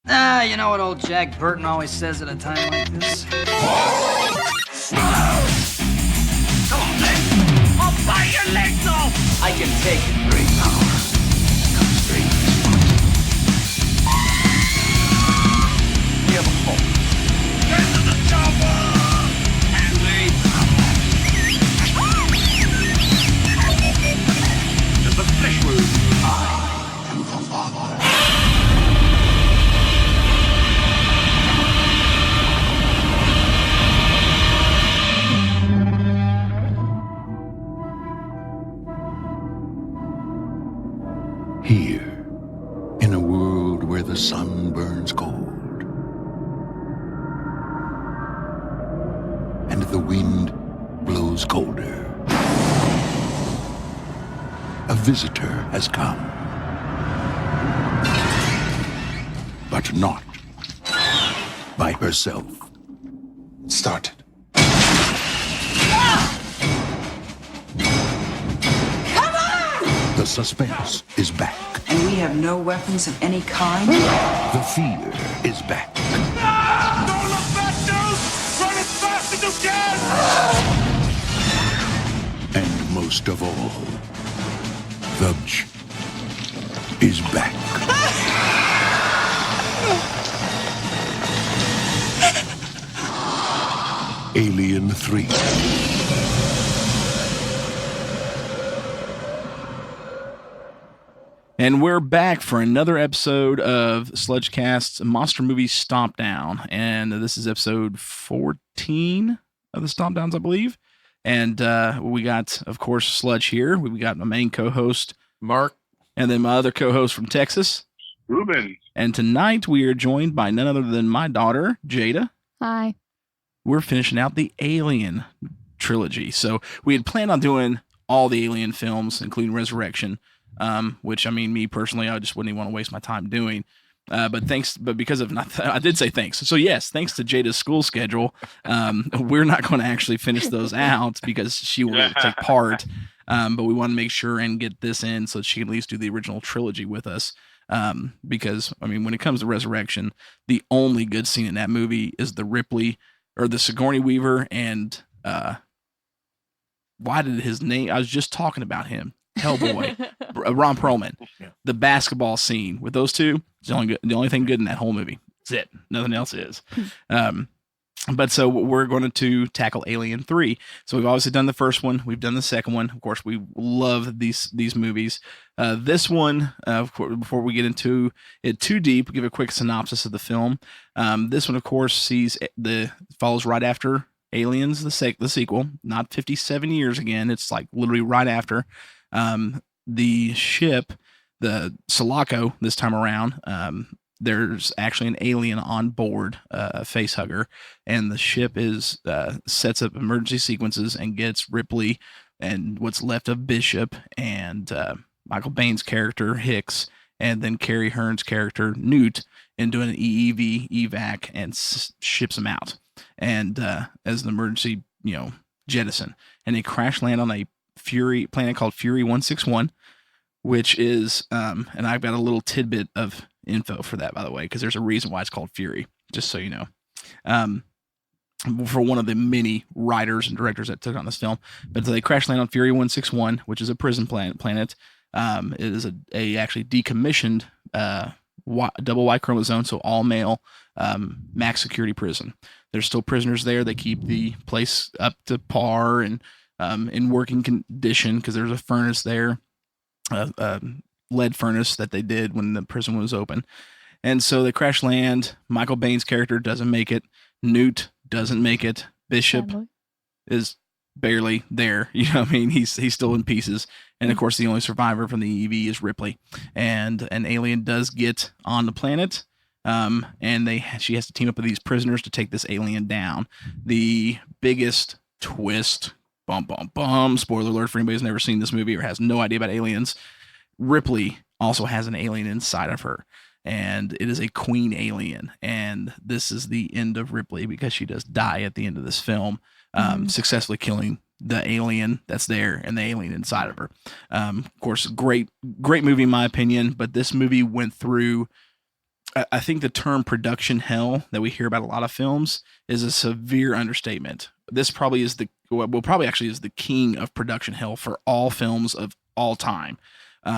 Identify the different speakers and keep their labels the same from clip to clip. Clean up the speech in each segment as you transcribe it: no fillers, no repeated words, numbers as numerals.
Speaker 1: You know what old Jack Burton always says at a time like this?
Speaker 2: Come on, then. I'll bite your legs off!
Speaker 1: I can take it.
Speaker 2: Great power comes great responsibility. We have a hope. Get to the chopper! And leave. There's the flesh wound. I am the father.
Speaker 3: Here, in a world where the sun burns cold and the wind blows colder, a visitor has come. But not by herself.
Speaker 4: Started.
Speaker 3: The suspense is back.
Speaker 5: And we have no weapons of any kind?
Speaker 3: The fear is back.
Speaker 2: Don't look back, dude! Run as fast as you can!
Speaker 3: And most of all, the bitch is back. Alien 3.
Speaker 6: And we're back for another episode of Sludgecast's Monster Movie Stompdown. And this is episode 14 of the Stompdowns, I believe. And we got, of course, Sludge here. We got my main co-host,
Speaker 4: Mark.
Speaker 6: and then my other co-host from Texas.
Speaker 7: Ruben.
Speaker 6: And tonight we are joined by none other than my daughter, Jada.
Speaker 8: Hi.
Speaker 6: We're finishing out the Alien Trilogy. So we had planned on doing all the Alien films, including Resurrection. Which, I mean, me personally, I just wouldn't even want to waste my time doing. But because of I did say thanks. So yes, thanks to Jada's school schedule, we're not going to actually finish those out because she will take part. But we want to make sure and get this in so that she can at least do the original trilogy with us. Because I mean, when it comes to Resurrection, the only good scene in that movie is the Ripley or the Sigourney Weaver and why did his name? I was just talking about him. Hellboy, Ron Perlman, the basketball scene with those two is the only thing good in that whole movie. That's it. Nothing else is. But so we're going to tackle Alien 3. So we've obviously done the first one. We've done the second one. Of course, we love these movies. This one, of course, before we get into it too deep, we'll give a quick synopsis of the film. This one, of course, follows right after Aliens, the sequel, not 57 years again. It's like literally right after. The ship, the Sulaco, this time around, there's actually an alien on board, a facehugger, and the ship sets up emergency sequences and gets Ripley and what's left of Bishop and Michael Baine's character Hicks, and then Carrie Hearn's character Newt into an EEV evac and ships them out, and as an emergency, jettison, and they crash land on a planet called Fury 161, which is and I've got a little tidbit of info for that, by the way, because there's a reason why it's called Fury, just so you know, for one of the many writers and directors that took on this film. But they crash land on Fury 161, which is a prison planet. It is a actually decommissioned double Y chromosome, so all male max security prison. There's still prisoners there. They keep the place up to par and in working condition because there's a furnace there, lead furnace that they did when the prison was open. And so they crash land. Michael Baine's character doesn't make it. Newt doesn't make it. Bishop is barely there. You know what I mean? He's still in pieces. And of course, the only survivor from the EV is Ripley. And an alien does get on the planet. And she has to team up with these prisoners to take this alien down. The biggest twist, spoiler alert for anybody who's never seen this movie or has no idea about aliens, Ripley also has an alien inside of her, and it is a queen alien, and this is the end of Ripley because she does die at the end of this film, successfully killing the alien that's there and the alien inside of her. Of course, great movie in my opinion, but this movie went through I think the term production hell that we hear about a lot of films is a severe understatement. This probably is probably actually is the king of production hell for all films of all time.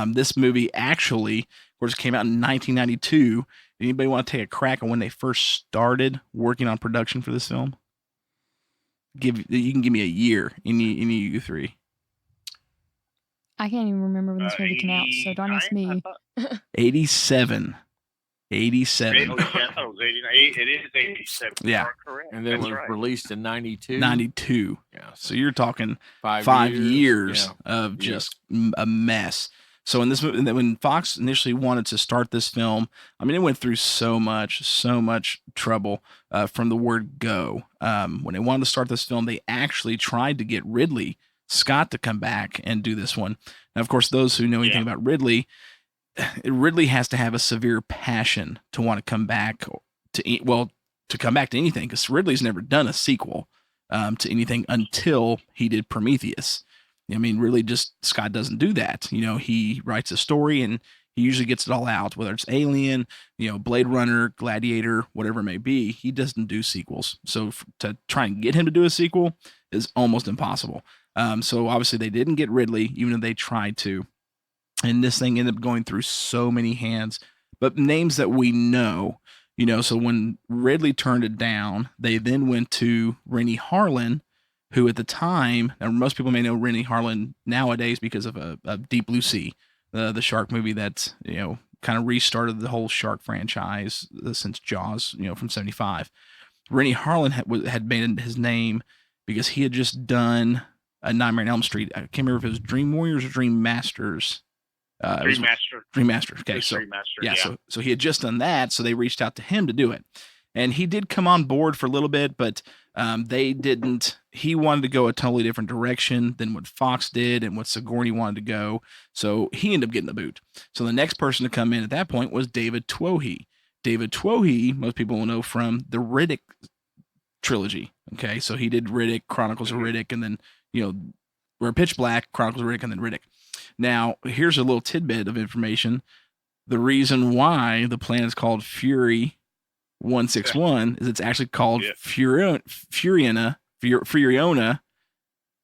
Speaker 6: This movie actually, of course, came out in 1992. Anybody want to take a crack on when they first started working on production for this film? You can give me a year. Any you three?
Speaker 7: I can't even remember when this movie came out, so don't ask me.
Speaker 6: 87. 87.
Speaker 8: Oh, yeah, I thought it was 89. It is 87.
Speaker 6: Yeah.
Speaker 8: You are correct.
Speaker 9: And then
Speaker 8: That's
Speaker 9: was
Speaker 8: right.
Speaker 9: released in 92.
Speaker 6: 92.
Speaker 9: Yeah.
Speaker 6: So you're talking
Speaker 9: 5
Speaker 6: years
Speaker 9: Yeah.
Speaker 6: of just a mess. So in this movie, when Fox initially wanted to start this film, I mean, it went through so much trouble from the word go. When they wanted to start this film, they actually tried to get Ridley Scott to come back and do this one. Now, of course, those who know anything about Ridley has to have a severe passion to want to come back to come back to anything, because Ridley's never done a sequel to anything until he did Prometheus. I mean, really, just Scott doesn't do that. You know, he writes a story and he usually gets it all out, whether it's Alien, Blade Runner, Gladiator, whatever it may be. He doesn't do sequels. So to try and get him to do a sequel is almost impossible. So obviously they didn't get Ridley, even though they tried to. And this thing ended up going through so many hands. But names that we know, so when Ridley turned it down, they then went to Rennie Harlin, who at the time, and most people may know Rennie Harlin nowadays because of a Deep Blue Sea, the shark movie that, kind of restarted the whole shark franchise since Jaws, from 75. Rennie Harlin had made his name because he had just done a Nightmare on Elm Street. I can't remember if it was Dream Warriors or Dream Masters. Dream Master. Okay, so
Speaker 8: Dream Master,
Speaker 6: yeah, so he had just done that, so they reached out to him to do it, and he did come on board for a little bit, but they didn't. He wanted to go a totally different direction than what Fox did and what Sigourney wanted to go, so he ended up getting the boot. So the next person to come in at that point was David Twohy. David Twohy, most people will know from the Riddick trilogy. Okay, so he did Riddick, Chronicles of Riddick, and then or Pitch Black, Chronicles of Riddick, and then Riddick. Now, here's a little tidbit of information. The reason why the planet is called Fury 161 is it's actually called Furiona,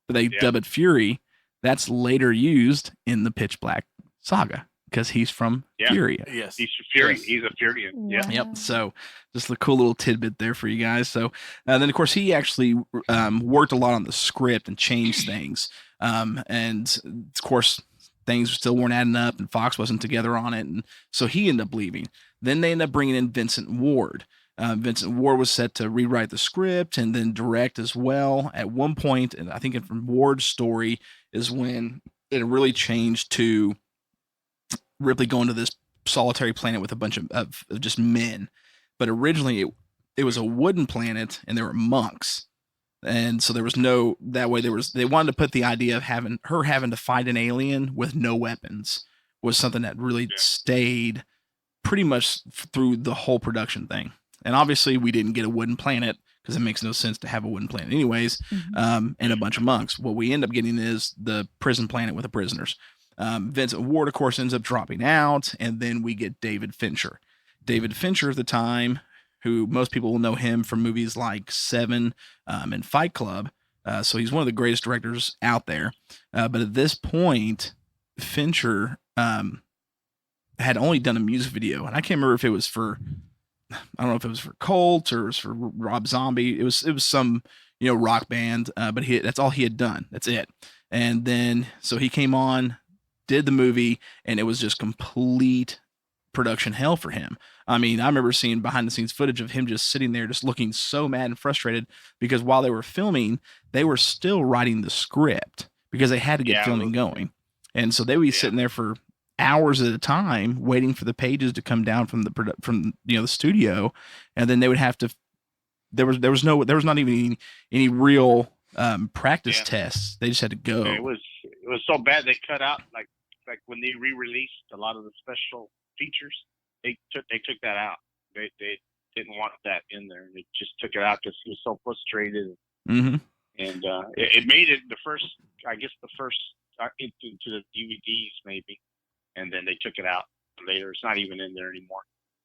Speaker 6: but they dub it Fury. That's later used in the Pitch Black saga because he's from Furia.
Speaker 9: Yes.
Speaker 8: He's Fury.
Speaker 9: Yes.
Speaker 8: He's a Furian. Yeah.
Speaker 6: Yep. So just a cool little tidbit there for you guys. So then, of course, he actually worked a lot on the script and changed things. And of course, things still weren't adding up and Fox wasn't together on it. And so he ended up leaving. Then they ended up bringing in Vincent Ward. Vincent Ward was set to rewrite the script and then direct as well. At one point, and I think from Ward's story is when it really changed to Ripley going to this solitary planet with a bunch of just men. But originally it was a wooden planet and there were monks. And so there was they wanted to put the idea of having to fight an alien with no weapons was something that really stayed pretty much through the whole production thing. And obviously we didn't get a wooden planet because it makes no sense to have a wooden planet anyways, and a bunch of monks. What we end up getting is the prison planet with the prisoners. Vincent Ward, of course, ends up dropping out, and then we get David Fincher. David Fincher at the time, who most people will know him from movies like Seven and Fight Club. So he's one of the greatest directors out there. But at this point, Fincher had only done a music video, and I can't remember if it was for, I don't know if it was for Colt or it was for Rob Zombie. It was some rock band, but that's all he had done. That's it. And then so he came on, did the movie, and it was just complete production hell for him. I mean, I remember seeing behind the scenes footage of him just sitting there just looking so mad and frustrated because while they were filming, they were still writing the script because they had to get filming going. And so they would be sitting there for hours at a time waiting for the pages to come down from the studio, and then they would have to there was not even any real practice tests. They just had to go.
Speaker 8: It was so bad they cut out like when they re-released a lot of the special features. They took that out. They didn't want that in there. They just took it out because he was so frustrated.
Speaker 6: Mm-hmm.
Speaker 8: And it made it the first into the DVDs maybe, and then they took it out later. It's not even in there anymore.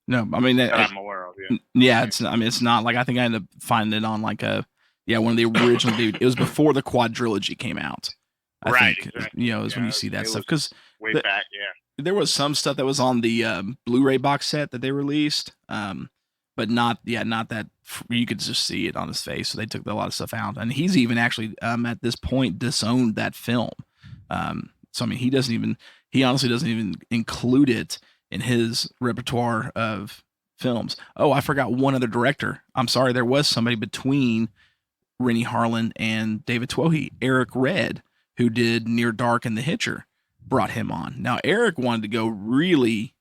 Speaker 6: No, I mean,
Speaker 8: that I'm aware of. Yeah.
Speaker 6: yeah, it's. I mean, it's not like I think I ended up finding it on like one of the original DVD. It was before the quadrilogy came out. I
Speaker 8: Right,
Speaker 6: think
Speaker 8: exactly.
Speaker 6: is when you see that
Speaker 8: It
Speaker 6: stuff
Speaker 8: was
Speaker 6: because
Speaker 8: way back. Yeah.
Speaker 6: there was some stuff that was on the Blu-ray box set that they released, but not that you could just see it on his face. So they took a lot of stuff out, and he's even actually at this point disowned that film. So I mean, he honestly doesn't even include it in his repertoire of films. Oh, I forgot one other director. I'm sorry, there was somebody between Rennie Harlin and David Twohy, Eric Red, who did Near Dark and The Hitcher, brought him on. Now Eric wanted to go really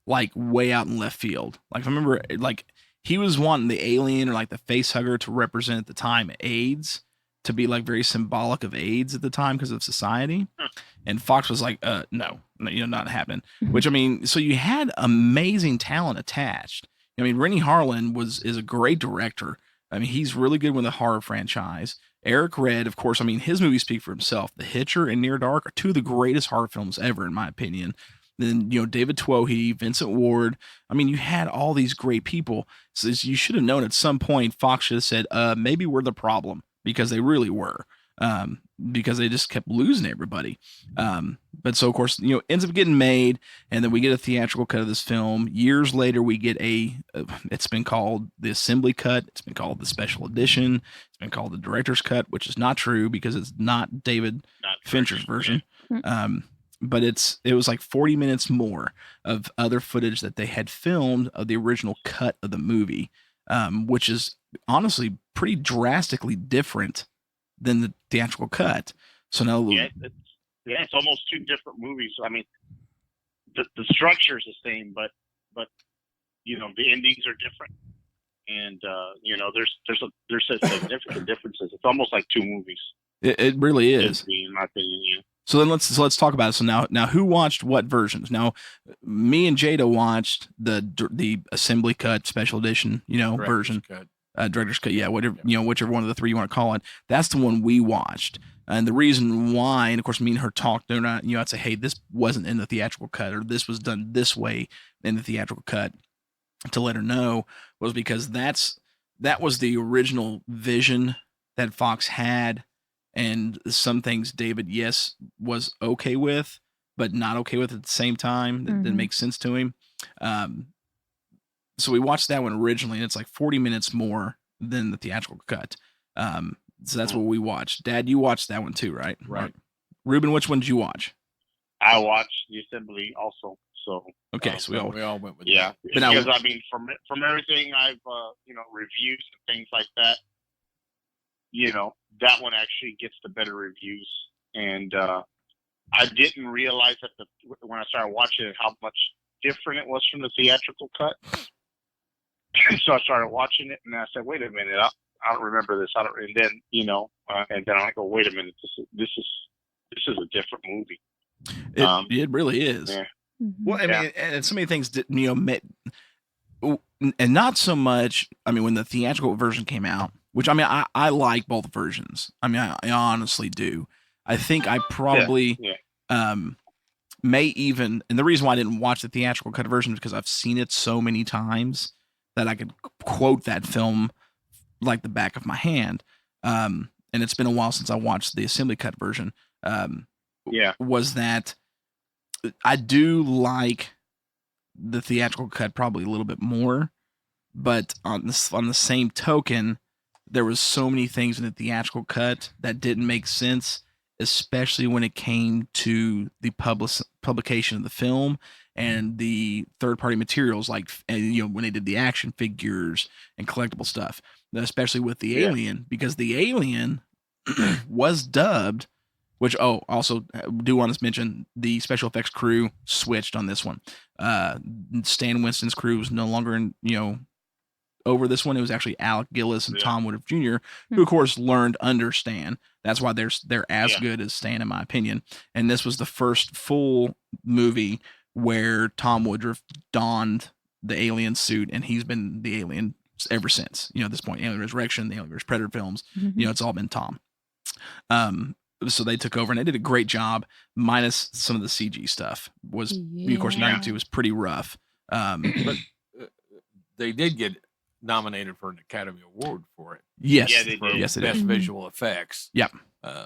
Speaker 6: like way out in left field. Like I remember like he was wanting the alien or like the face hugger to represent at the time AIDS, to be like very symbolic of AIDS at the time because of society. And Fox was like, no, not happening. Which I mean, so you had amazing talent attached. I mean, Rennie Harlin is a great director. I mean, he's really good with the horror franchise. Eric Red, of course, I mean, his movies speak for himself. The Hitcher and Near Dark are two of the greatest horror films ever, in my opinion. Then, David Twohy, Vincent Ward. I mean, you had all these great people. So you should have known at some point, Fox should have said, maybe we're the problem, because they really were. Because they just kept losing everybody. But so, of course, ends up getting made, and then we get a theatrical cut of this film. Years later, we get it's been called the assembly cut. It's been called the special edition. It's been called the director's cut, which is not true because it's not David Fincher's version. But it was like 40 minutes more of other footage that they had filmed of the original cut of the movie, which is honestly pretty drastically different than the theatrical cut. So now,
Speaker 8: it's almost two different movies. I mean, the structure is the same, but the endings are different, and there's significant differences. It's almost like two movies.
Speaker 6: It really is,
Speaker 8: in my opinion. Yeah.
Speaker 6: So then let's talk about it. So now who watched what versions? Now, me and Jada watched the assembly cut special edition, version. Director's cut, yeah, whatever, whichever one of the three you want to call it. That's the one we watched. And the reason why, and of course, me and her talked, I'd say, hey, this wasn't in the theatrical cut, or this was done this way in the theatrical cut, to let her know, was because that was the original vision that Fox had. And some things David, yes, was okay with, but not okay with at the same time. That didn't make sense to him. So we watched that one originally, and it's like 40 minutes more than the theatrical cut. So that's what we watched. Dad, you watched that one too, right?
Speaker 4: Right.
Speaker 6: Ruben, which one did you watch?
Speaker 8: I watched the assembly also. So
Speaker 6: okay, so
Speaker 4: we all went with
Speaker 8: that.
Speaker 6: But
Speaker 8: because I mean, from everything I've reviews and things like that, that one actually gets the better reviews. And I didn't realize when I started watching it how much different it was from the theatrical cut. So I started watching it, and I said, "Wait a minute, I don't remember this." And then and then I go, "Wait a minute, this is a different movie."
Speaker 6: It really is.
Speaker 8: Yeah.
Speaker 6: Well, I mean, and so many things that and not so much. I mean, when the theatrical version came out, which I mean, I like both versions. I mean, I honestly do. I think I probably may even, and the reason why I didn't watch the theatrical cut version is because I've seen it so many times that I could quote that film like the back of my hand. And it's been a while since I watched the assembly cut version. Was that I do like the theatrical cut probably a little bit more, but on the same token, there was so many things in the theatrical cut that didn't make sense, especially when it came to the publication of the film and the third-party materials, like when they did the action figures and collectible stuff, especially with the Alien, because the Alien was dubbed. Which also do want to mention the special effects crew switched on this one. Stan Winston's crew was no longer over this one. It was actually Alec Gillis and Tom Woodruff Jr., who of course learned under Stan. That's why they're as good as Stan, in my opinion. And this was the first full movie where Tom Woodruff donned the alien suit, and he's been the alien ever since. At this point, Alien Resurrection, the Alien vs. Predator films, it's all been Tom. So they took over, and they did a great job, minus some of the CG stuff. Was of course 92 was pretty rough. But
Speaker 9: they did get nominated for an Academy Award for it.
Speaker 6: Yes,
Speaker 8: Yeah, they
Speaker 9: for
Speaker 8: did.
Speaker 6: yes, they
Speaker 9: best
Speaker 6: did.
Speaker 9: visual effects.
Speaker 6: Yep.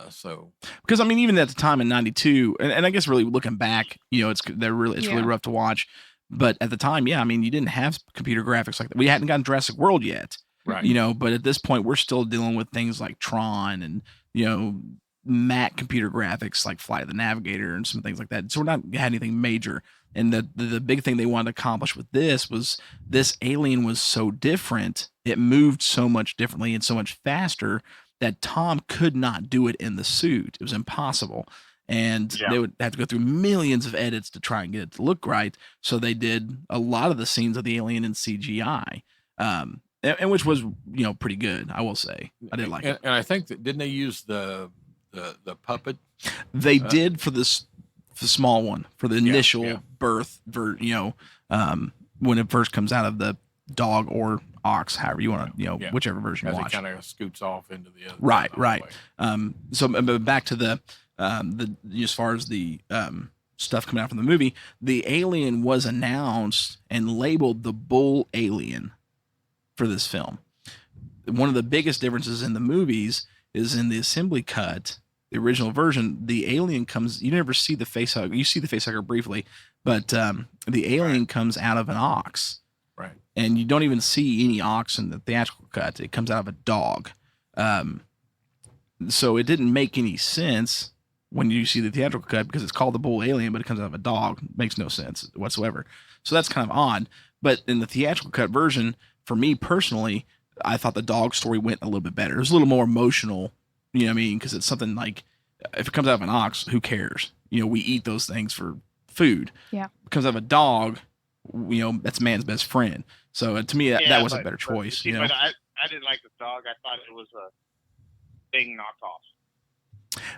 Speaker 9: So
Speaker 6: Because I mean, even at the time in '92, and I guess really looking back, it's really rough to watch. But at the time, yeah, I mean, you didn't have computer graphics like that. We hadn't gotten Jurassic World yet,
Speaker 9: right.
Speaker 6: But at this point, we're still dealing with things like Tron and Mac computer graphics like Flight of the Navigator and some things like that. So we're not had anything major. And the big thing they wanted to accomplish with this was this alien was so different. It moved so much differently and so much faster that Tom could not do it in the suit. It was impossible. And they would have to go through millions of edits to try and get it to look right. So they did a lot of the scenes of the alien in CGI, and which was, pretty good, I will say. I did like it.
Speaker 9: And I think that, didn't they use the puppet?
Speaker 6: They did for the small one, for the initial birth, when it first comes out of the dog or ox, however you want to, whichever version you watch.
Speaker 9: It kind of scoots off into the other.
Speaker 6: Right. So but back to the as far as the stuff coming out from the movie, the alien was announced and labeled the bull alien for this film. One of the biggest differences in the movies is in the assembly cut, the original version, the alien comes, you never see the facehugger. You see the facehugger briefly, but the alien comes out of an ox.
Speaker 9: Right.
Speaker 6: And you don't even see any ox in the theatrical cut. It comes out of a dog. So it didn't make any sense when you see the theatrical cut because it's called the bull alien, but it comes out of a dog. Makes no sense whatsoever. So that's kind of odd. But in the theatrical cut version, for me personally, I thought the dog story went a little bit better. It was a little more emotional, you know what I mean? Because it's something like, if it comes out of an ox, who cares? We eat those things for food.
Speaker 7: Yeah.
Speaker 6: If it comes out of a dog, that's man's best friend. So to me, that was a better choice.
Speaker 8: But I didn't like the dog. I thought it was a thing knockoff.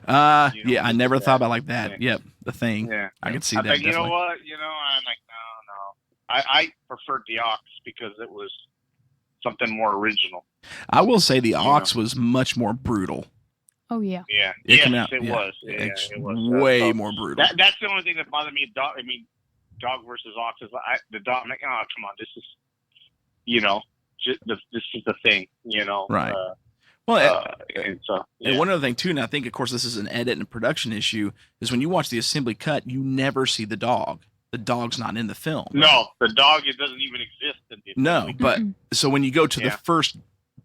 Speaker 6: I never thought about it like that.
Speaker 8: Yeah.
Speaker 6: Yep, the Thing.
Speaker 8: Yeah,
Speaker 6: I could see
Speaker 8: I
Speaker 6: that.
Speaker 8: think,
Speaker 6: Definitely.
Speaker 8: I'm like, no. I preferred the ox because it was something more original.
Speaker 6: I will say the ox was much more brutal.
Speaker 7: Oh yeah.
Speaker 8: Yeah,
Speaker 6: It
Speaker 8: was. It was
Speaker 6: way more brutal.
Speaker 8: That's the only thing that bothered me. Dog versus ox is the dog. I'm like, oh, come on, this is, this is the thing,
Speaker 6: Right. And one other thing too, and I think, of course, this is an edit and production issue, is when you watch the assembly cut, you never see the dog. The dog's not in the film.
Speaker 8: No, the dog, it doesn't even exist in the
Speaker 6: No, but so when you go to the first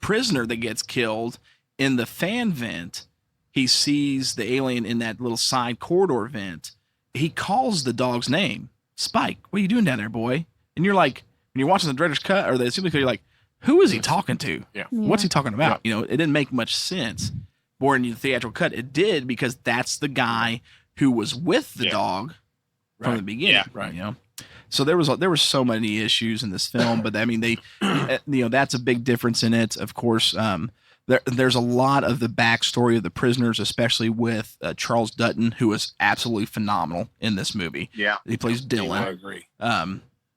Speaker 6: prisoner that gets killed in the fan vent, he sees the alien in that little side corridor vent. He calls the dog's name, Spike. What are you doing down there, boy? And you're like, when you're watching the director's cut or the assembly cut, you're like, who is he talking to?
Speaker 9: Yeah.
Speaker 6: What's he talking about? It didn't make much sense. Or in the theatrical cut, it did, because that's the guy who was with the dog from the beginning.
Speaker 8: Yeah.
Speaker 6: Right. So there were so many issues in this film, but I mean, they, that's a big difference in it. Of course, there's a lot of the backstory of the prisoners, especially with Charles Dutton, who is absolutely phenomenal in this movie.
Speaker 8: Yeah.
Speaker 6: He plays Dylan.
Speaker 9: I agree.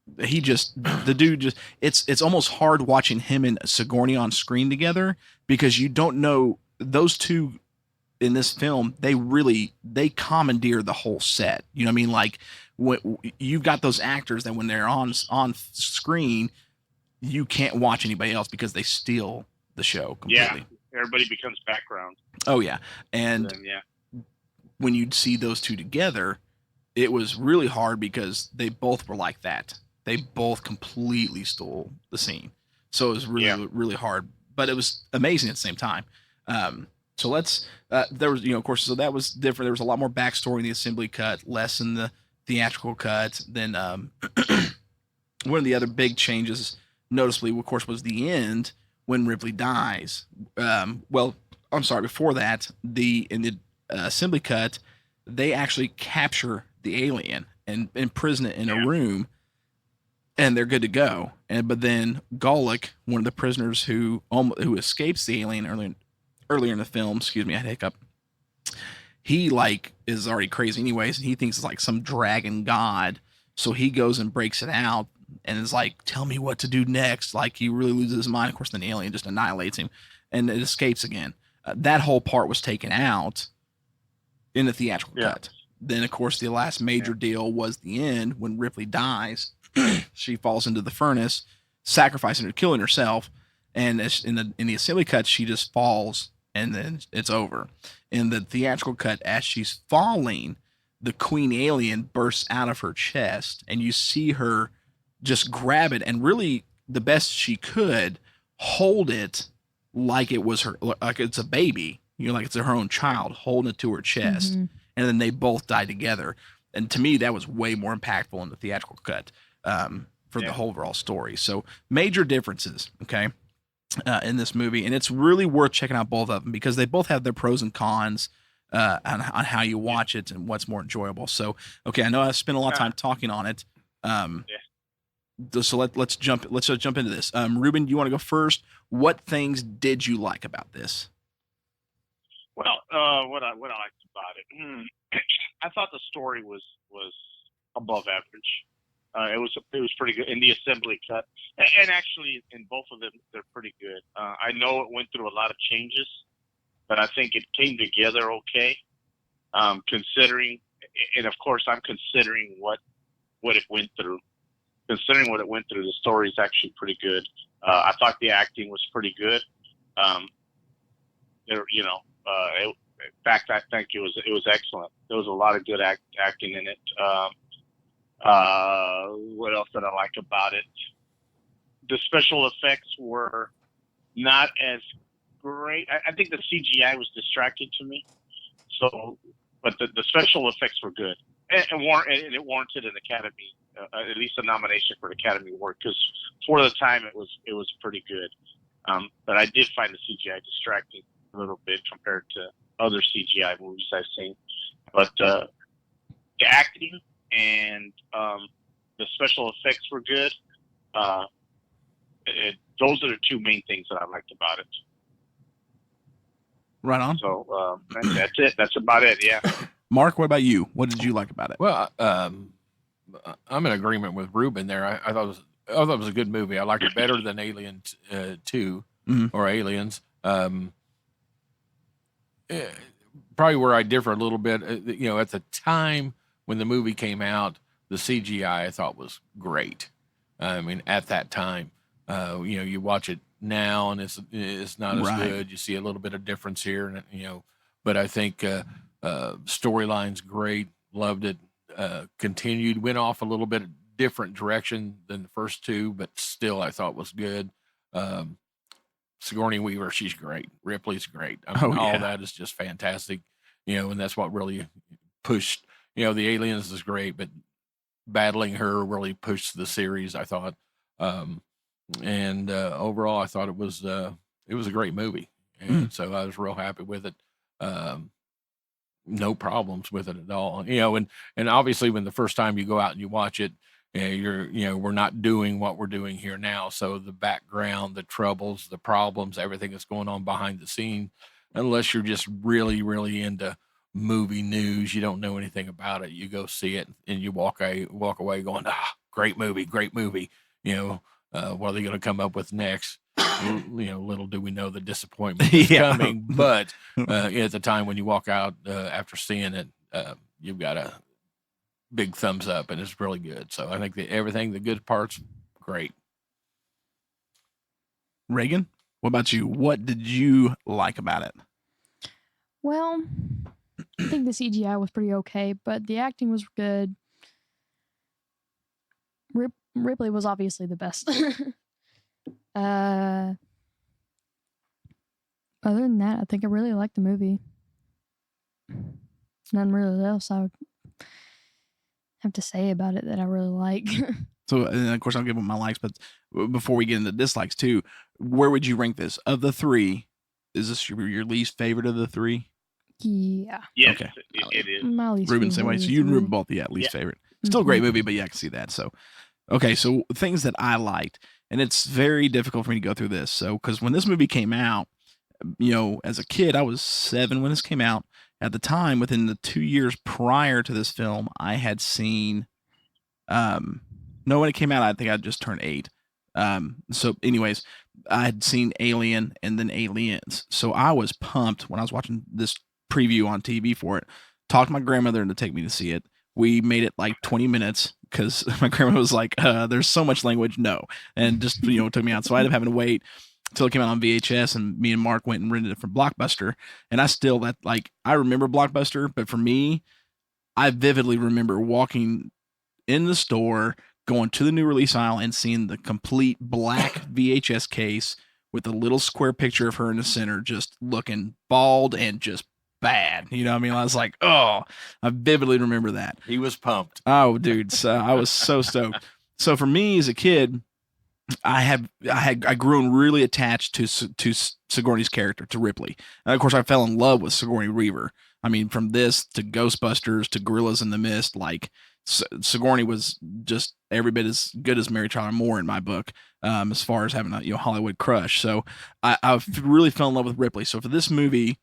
Speaker 6: The dude it's almost hard watching him and Sigourney on screen together, because you don't know those two in this film. They commandeer the whole set. You know what I mean? Like, when you've got those actors that when they're on screen, you can't watch anybody else because they steal the show completely.
Speaker 8: Yeah, everybody becomes background.
Speaker 6: Oh yeah, and when you'd see those two together, it was really hard because they both were like that. They both completely stole the scene, so it was really hard. But it was amazing at the same time. So let's there was, of course, so that was different. There was a lot more backstory in the assembly cut, less in the theatrical cut. Then one of the other big changes, noticeably, of course, was the end when Ripley dies. Well, I'm sorry, before that, in the assembly cut, they actually capture the alien and imprison it in a room, and they're good to go. But then Golick, one of the prisoners who escapes the alien earlier in the film, excuse me, I had a hiccup. He is already crazy anyways, and he thinks it's like some dragon god. So he goes and breaks it out and is like, "Tell me what to do next." Like, he really loses his mind. Of course, then the alien just annihilates him, and it escapes again. That whole part was taken out in the theatrical cut. Then, of course, the last major deal was the end when Ripley dies. She falls into the furnace. sacrificing or killing herself. And in the assembly cut, she just falls and then it's over. In the theatrical cut, as she's falling, the queen alien bursts out of her chest, and you see her just grab it and really, the best she could, hold it like it was her, like it's a baby, like it's her own child, holding it to her chest.
Speaker 7: Mm-hmm.
Speaker 6: And then they both die together. And to me, that was way more impactful in the theatrical cut for the whole overall story. So major differences, okay, in this movie. And it's really worth checking out both of them because they both have their pros and cons on how you watch it and what's more enjoyable. So, okay, I know I've spent a lot of time talking on it. So let's jump into this. Ruben, you want to go first? What things did you like about this?
Speaker 8: Well, what I liked about it, I thought the story was above average. It was pretty good in the assembly cut, and actually in both of them they're pretty good. I know it went through a lot of changes, but I think it came together okay. Considering, and of course I'm considering what it went through. Considering what it went through, the story is actually pretty good. I thought the acting was pretty good. In fact, I think it was excellent. There was a lot of good acting in it. What else did I like about it? The special effects were not as great. I think the CGI was distracting to me. So, but the special effects were good, and it warranted an Academy, at least a nomination for an Academy Award, because for the time it was pretty good. But I did find the CGI distracting a little bit compared to other CGI movies I've seen. But the acting and the special effects were good. Those are the two main things that I liked about it.
Speaker 6: Right on.
Speaker 8: So that's it. That's about it. Yeah.
Speaker 6: Mark, what about you? What did you like about it?
Speaker 9: Well, I'm in agreement with Ruben there. I thought it was a good movie. I liked it better than Alien 2 or Aliens. Probably where I differ a little bit, at the time when the movie came out, the CGI I thought was great. I mean, at that time, you watch it now and it's not as good. You see a little bit of difference here, and but I think storyline's great. Loved it. Continued, went off a little bit different direction than the first two, but still I thought was good. Sigourney Weaver, she's great. Ripley's great. I mean, all that is just fantastic. And that's what really pushed. The Aliens is great, but battling her really pushed the series, I thought. And overall, I thought it was a great movie, and so I was real happy with it. No problems with it at all. And obviously, when the first time you go out and you watch it, we're not doing what we're doing here now. So the background, the troubles, the problems, everything that's going on behind the scene, unless you're just really, really into movie news, you don't know anything about it. You go see it and you walk away going, great movie. What are they going to come up with next? Little do we know the disappointment is coming. But at the time when you walk out after seeing it, you've got a big thumbs up, and it's really good. So I think everything, the good parts, great.
Speaker 6: Reagan, what about you? What did you like about it?
Speaker 7: Well, I think the CGI was pretty okay, but the acting was good. Ripley was obviously the best. Other than that, I think I really liked the movie. Nothing really else I would have to say about it that I really like.
Speaker 6: So, and of course, I'll give them my likes, but before we get into dislikes too, where would you rank this? Of the three, is this your least favorite of the three?
Speaker 7: Yeah.
Speaker 8: Yes,
Speaker 6: okay.
Speaker 8: It is.
Speaker 7: My least
Speaker 6: Ruben,
Speaker 7: favorite
Speaker 6: same way. So
Speaker 7: is
Speaker 6: you and
Speaker 7: the-
Speaker 6: Ruben both, least favorite. Still a great movie, but I can see that. So, okay, so things that I liked, and it's very difficult for me to go through this. So, because when this movie came out, as a kid, I was 7 when this came out. At the time, within the 2 years prior to this film, I had seen, when it came out, I think I just turned 8. So anyways, I had seen Alien and then Aliens. So I was pumped when I was watching this preview on TV for it. Talked my grandmother into take me to see it. We made it like 20 minutes because my grandma was like, there's so much language, no. And just, took me out. So I ended up having to wait until it came out on VHS, and me and Mark went and rented it from Blockbuster. And I remember Blockbuster, but for me, I vividly remember walking in the store, going to the new release aisle and seeing the complete black VHS case with a little square picture of her in the center, just looking bald and just bad. You know what I mean? I was like, oh, I vividly remember that.
Speaker 9: He was pumped.
Speaker 6: Oh, dude. So I was so stoked. So for me as a kid, I grew really attached to Sigourney's character, to Ripley. And of course, I fell in love with Sigourney Weaver. I mean, from this to Ghostbusters to Gorillas in the Mist, like Sigourney was just every bit as good as Mary Tyler Moore in my book, as far as having a Hollywood crush. So I really fell in love with Ripley. So for this movie,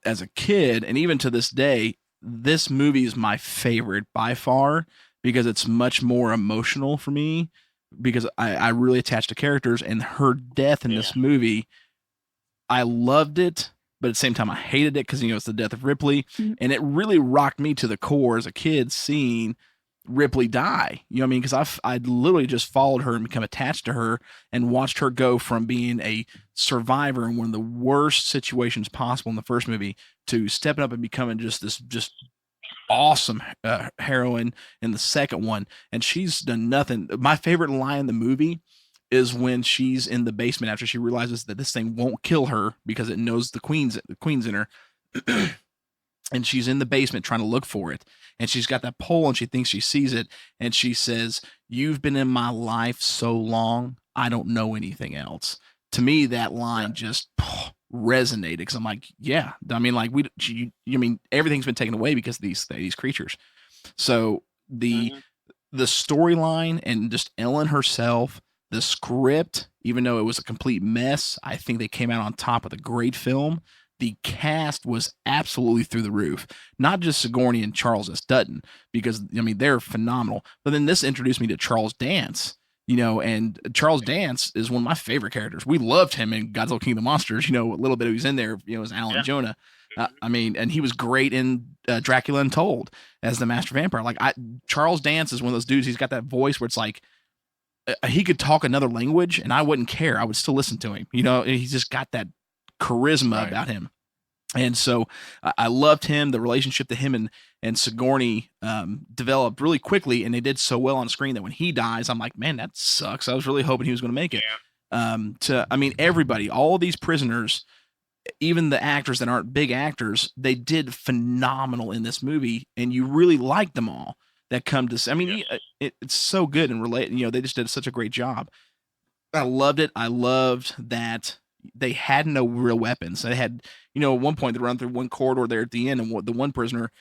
Speaker 6: as a kid, and even to this day, this movie is my favorite by far because it's much more emotional for me, because I really attached to characters, and her death in this movie, I loved it, but at the same time I hated it because it's the death of Ripley, and it really rocked me to the core as a kid seeing Ripley die. You know what I mean? Because I'd literally just followed her and become attached to her and watched her go from being a survivor in one of the worst situations possible in the first movie to stepping up and becoming just this awesome heroine in the second one. And she's done nothing. My favorite line in the movie is when she's in the basement after she realizes that this thing won't kill her because it knows the queen's in her. And she's in the basement trying to look for it. And she's got that pole and she thinks she sees it. And she says, "You've been in my life so long, I don't know anything else." To me, that line just resonated because I'm like, yeah, I mean, like everything's been taken away because of these creatures. So the storyline and just Ellen herself, the script, even though it was a complete mess, I think they came out on top with a great film. The cast was absolutely through the roof. Not just Sigourney and Charles S. Dutton, because they're phenomenal. But then this introduced me to Charles Dance, and Charles Dance is one of my favorite characters. We loved him in Godzilla King of the Monsters. A little bit of he's in there, as Alan Jonah. And he was great in Dracula Untold as the Master Vampire. Charles Dance is one of those dudes. He's got that voice where it's like he could talk another language and I wouldn't care. I would still listen to him. He's just got that charisma about him. And so I loved him. The relationship to him and Sigourney developed really quickly, and they did so well on screen that when he dies, I'm like, man, that sucks. I was really hoping he was going to make it. Everybody, all these prisoners, even the actors that aren't big actors, they did phenomenal in this movie, and you really like them all that come to. It's so good and relate. They just did such a great job. I loved it. I loved that they had no real weapons. They had, at one point they run through one corridor there at the end, and the one prisoner,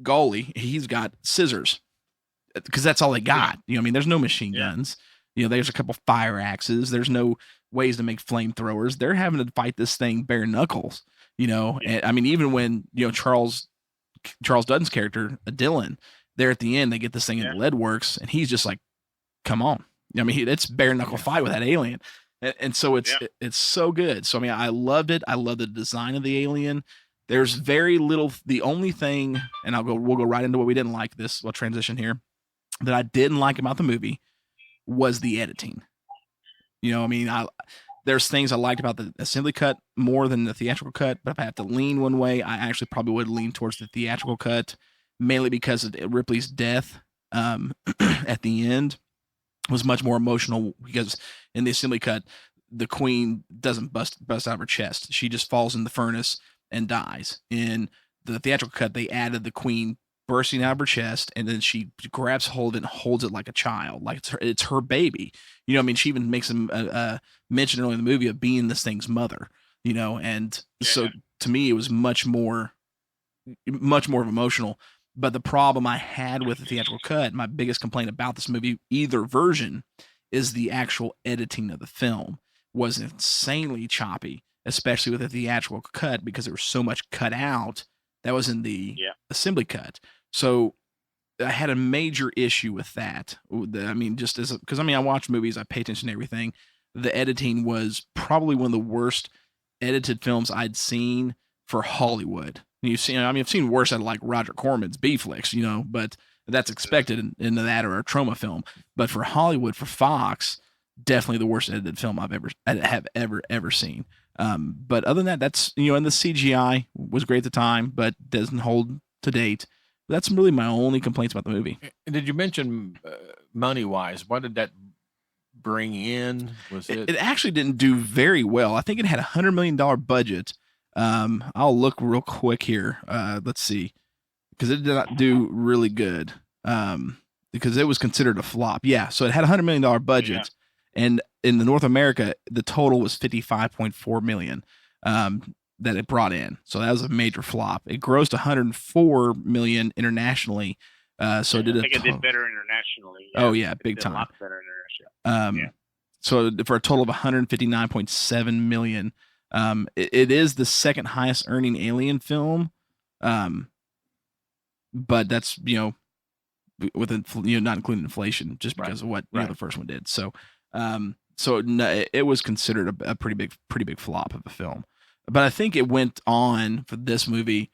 Speaker 6: Gawley, he's got scissors because that's all they got. There's no machine guns. There's a couple fire axes. There's no ways to make flamethrowers. They're having to fight this thing bare knuckles. And even when Charles Dutton's character, Dylan, there at the end, they get this thing in the lead works, and he's just like, come on. It's bare knuckle fight with that alien. And so it's so good. So, I loved it. I love the design of the alien. There's very little, the only thing, and we'll go right into what we didn't like this, we'll transition here, that I didn't like about the movie was the editing. There's things I liked about the assembly cut more than the theatrical cut, but if I have to lean one way, I actually probably would lean towards the theatrical cut, mainly because of Ripley's death at the end was much more emotional, because in the assembly cut, the queen doesn't bust out of her chest. She just falls in the furnace and dies. In the theatrical cut, they added the queen bursting out of her chest, and then she grabs hold of it and holds it like a child, like it's her baby. She even makes a mention early in the movie of being this thing's mother. So to me, it was much more emotional. But the problem I had with the theatrical cut, my biggest complaint about this movie, either version, is the actual editing of the film was insanely choppy, especially with the theatrical cut, because there was so much cut out that was in the assembly cut. So I had a major issue with that. Because I watch movies, I pay attention to everything. The editing was probably one of the worst edited films I'd seen for Hollywood. You've seen, I mean, I've seen worse at like Roger Corman's B flicks, but that's expected in that or a trauma film. But for Hollywood, for Fox, definitely the worst edited film I've ever seen. But other than that, that's and the CGI was great at the time, but doesn't hold to date. That's really my only complaints about the movie.
Speaker 9: Did you mention money wise? What did that bring in? Was it?
Speaker 6: It actually didn't do very well. I think it had $100 million budget. I'll look real quick here. Let's see, because it did not do really good. Because it was considered a flop. Yeah, so it had $100 million budget, and in the North America, the total was $55.4 million that it brought in. So that was a major flop. It grossed $104 million internationally. So
Speaker 8: I think it did better internationally.
Speaker 6: Oh yeah, big time.
Speaker 8: A lot better internationally.
Speaker 6: So for a total of $159.7 million. It is the second highest earning Alien film. But that's with not including inflation, just because of what the first one did. So it was considered a pretty big flop of a film. But I think it went on for this movie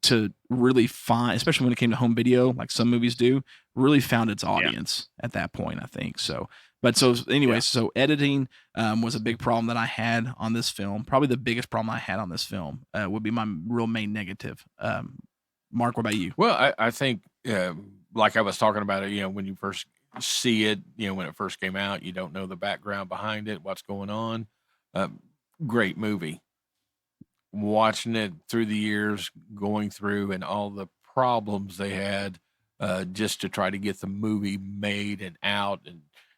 Speaker 6: to really find, especially when it came to home video, like some movies do, really found its audience at that point, I think. So, but so anyway, so editing was a big problem that I had on this film. Probably the biggest problem I had on this film would be my real main negative. Mark, what about you?
Speaker 9: Well, I think, like I was talking about it, when you first see it, when it first came out, you don't know the background behind it, what's going on. Great movie. Watching it through the years, going through and all the problems they had just to try to get the movie made and out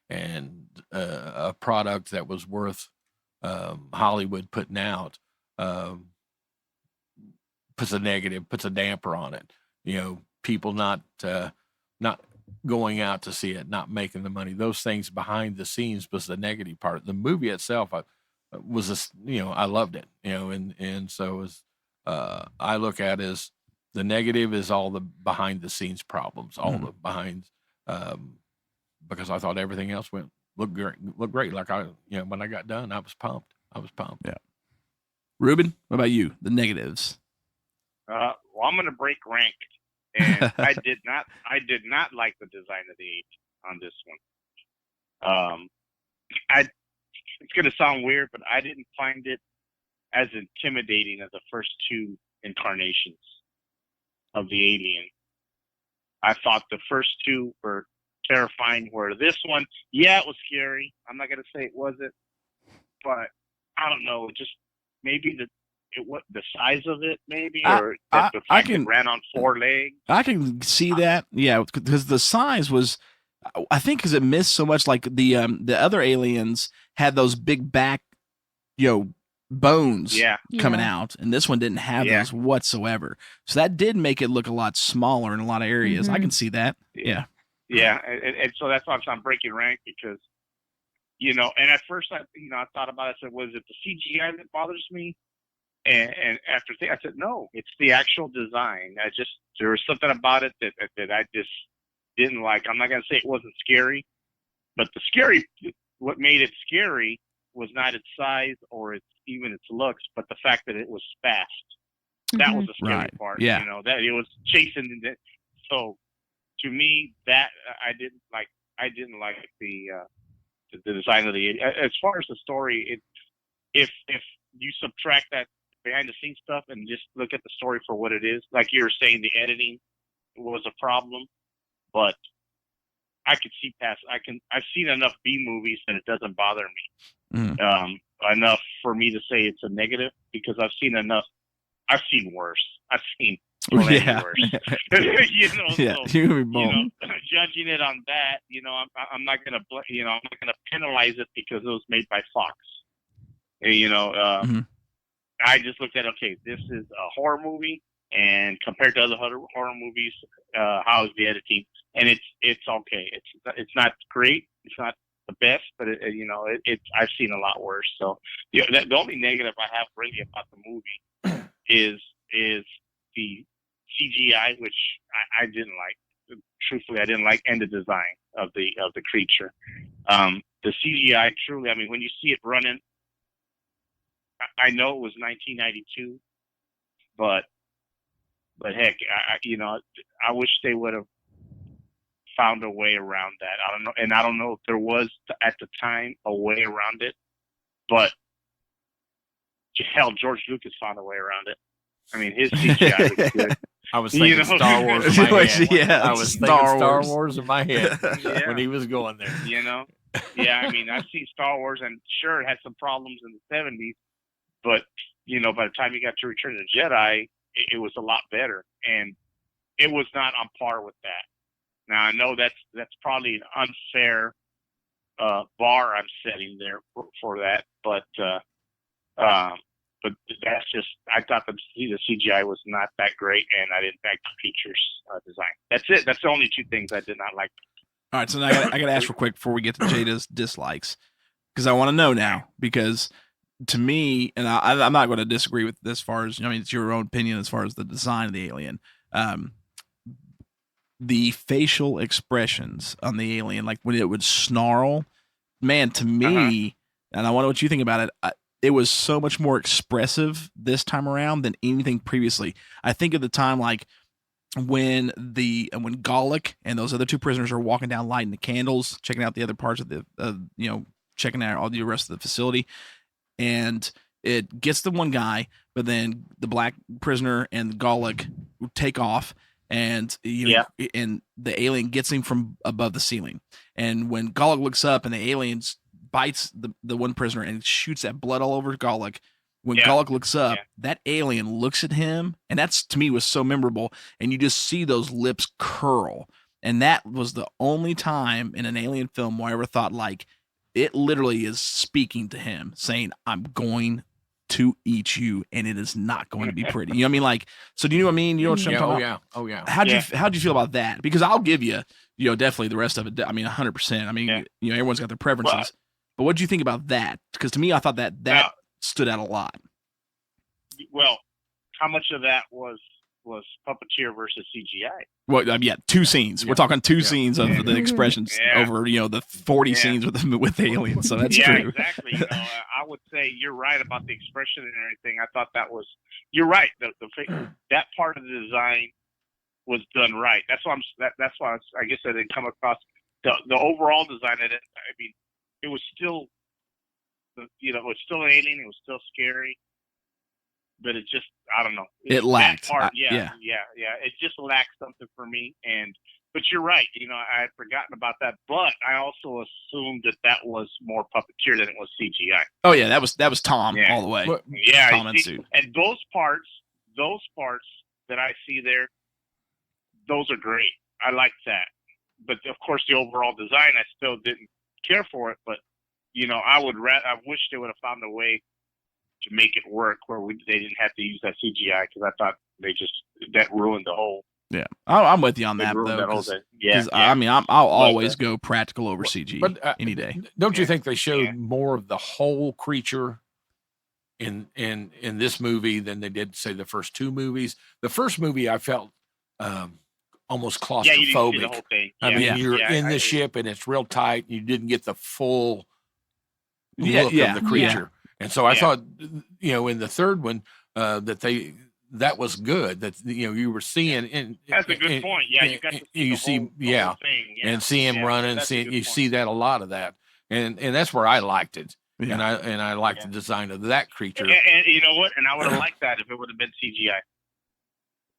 Speaker 9: and a product that was worth Hollywood putting out puts a damper on it. People not going out to see it, not making the money. Those things behind the scenes was the negative part. The movie itself, I loved it, and so as I look at it as the negative is all the behind the scenes problems, all the behind, because I thought everything else looked great. Like when I got done, I was pumped.
Speaker 6: Yeah. Ruben, what about you? The negatives.
Speaker 8: Well, I'm going to break rank, and I did not like the design of the alien on this one. It's going to sound weird, but I didn't find it as intimidating as the first two incarnations of the alien. I thought the first two were terrifying, where this one, it was scary. I'm not going to say it wasn't, but I don't know, just maybe the size of it, maybe, or the fact it ran on four legs.
Speaker 6: I can see that, because the size was, I think, because it missed so much. Like the other aliens had those big back, bones coming out, and this one didn't have those whatsoever. So that did make it look a lot smaller in a lot of areas. I can see that. Yeah.
Speaker 8: And so that's why I'm breaking rank, because and at first I thought about it. I said, was it the CGI that bothers me? And after I said, no, it's the actual design. There was something about it that I just didn't like. I'm not going to say it wasn't scary, but what made it scary was not its size or even its looks, but the fact that it was fast. That was the scary part.
Speaker 6: Yeah.
Speaker 8: That it was chasing. So to me, that I didn't like the design of the. As far as the story, if you subtract that behind the scenes stuff and just look at the story for what it is, like you were saying, the editing was a problem, but I could see past. I've seen enough B movies that it doesn't bother me enough for me to say it's a negative, because I've seen enough. I've seen worse. I've seen plenty worse. Judging it on that, I'm not gonna I'm not gonna penalize it because it was made by Fox. I just looked at, okay, this is a horror movie, and compared to other horror movies, how's the editing? And it's okay. It's not great. It's not the best, but I've seen a lot worse. So the only negative I have really about the movie is the CGI, which I didn't like. Truthfully, I didn't like, and the design of the creature. The CGI, truly, I mean, when you see it running, I know it was 1992, but But heck, I wish they would have found a way around that. I don't know, and I don't know if there was at the time a way around it, but hell, George Lucas found a way around it. I mean, his CGI was good.
Speaker 9: I was thinking Star Wars in my head.
Speaker 6: Yeah,
Speaker 9: I was
Speaker 6: Star
Speaker 9: thinking Star
Speaker 6: Wars.
Speaker 9: Wars in my head
Speaker 8: Yeah.
Speaker 9: when he was going there.
Speaker 8: Yeah, I mean, I've seen Star Wars, and sure, it had some problems in the 70s, but, by the time you got to Return of the Jedi, it was a lot better, and it was not on par with that. Now, I know that's probably an unfair bar I'm setting there for that, but that's just, I thought the CGI was not that great, and I didn't like the features design. That's it. That's the only two things I did not like.
Speaker 6: All right, so now I got to ask real quick before we get to Jada's dislikes, because I want to know now. Because to me, and I'm not going to disagree with this, as far as it's your own opinion as far as the design of the alien. The facial expressions on the alien, like when it would snarl, man, to me, and I wonder what you think about it. It was so much more expressive this time around than anything previously. I think at the time, like when Gallic and those other two prisoners are walking down, lighting the candles, checking out the other parts of the, checking out all the rest of the facility, and it gets the one guy, but then the black prisoner and Gallic take off. And and the alien gets him from above the ceiling. And when Gallic looks up and the alien bites the one prisoner and shoots that blood all over Gallic, when Gallic looks up, that alien looks at him, and that's, to me, was so memorable. And you just see those lips curl. And that was the only time in an alien film where I ever thought, like, it literally is speaking to him, saying, I'm going to eat you, and it is not going to be pretty. You know what I mean? Like, so do you know what I mean? You know what I'm talking about?
Speaker 9: Oh yeah.
Speaker 6: How'd you feel about that? Because I'll give you, definitely the rest of it. I mean, 100%. I mean, everyone's got their preferences. Well, but what do you think about that? Because to me, I thought that stood out a lot.
Speaker 8: Well, how much of that was puppeteer versus CGI?
Speaker 6: Well, two scenes. We're talking two scenes of the expressions over, the 40 scenes with the aliens. So that's true.
Speaker 8: Exactly. I would say you're right about the expression and everything. I thought you're right. That part of the design was done right. That's why I guess I didn't come across the overall design of it. I mean, it was still, it was still an alien. It was still scary. But it just, I don't know.
Speaker 6: It lacked.
Speaker 8: Part, it just lacked something for me. But you're right. I had forgotten about that. But I also assumed that was more puppeteer than it was CGI.
Speaker 6: Oh yeah, that was Tom all the way.
Speaker 8: Yeah,
Speaker 6: Tom and Sue.
Speaker 8: And those parts that I see there, those are great. I like that. But of course, the overall design, I still didn't care for it. But I wish they would have found a way to make it work where they didn't have to use that CGI, because I thought that ruined the whole.
Speaker 6: Yeah, I'm with you on that though. I mean, I'll always go practical over CG any day.
Speaker 9: Don't you think they showed more of the whole creature in this movie than they did, say, the first two movies? The first movie I felt almost claustrophobic.
Speaker 8: Yeah, you didn't see the whole thing.
Speaker 9: I mean, you're in the ship and it's real tight. You didn't get the full look of the creature. And so I thought, in the third one, that was good. That you were seeing.
Speaker 8: That's a good point. Yeah, you got to see the whole thing. Yeah.
Speaker 9: And see him running. See that a lot of that, and that's where I liked it. Yeah. And I liked the design of that creature.
Speaker 8: And you know what? And I would have liked that if it would have been CGI.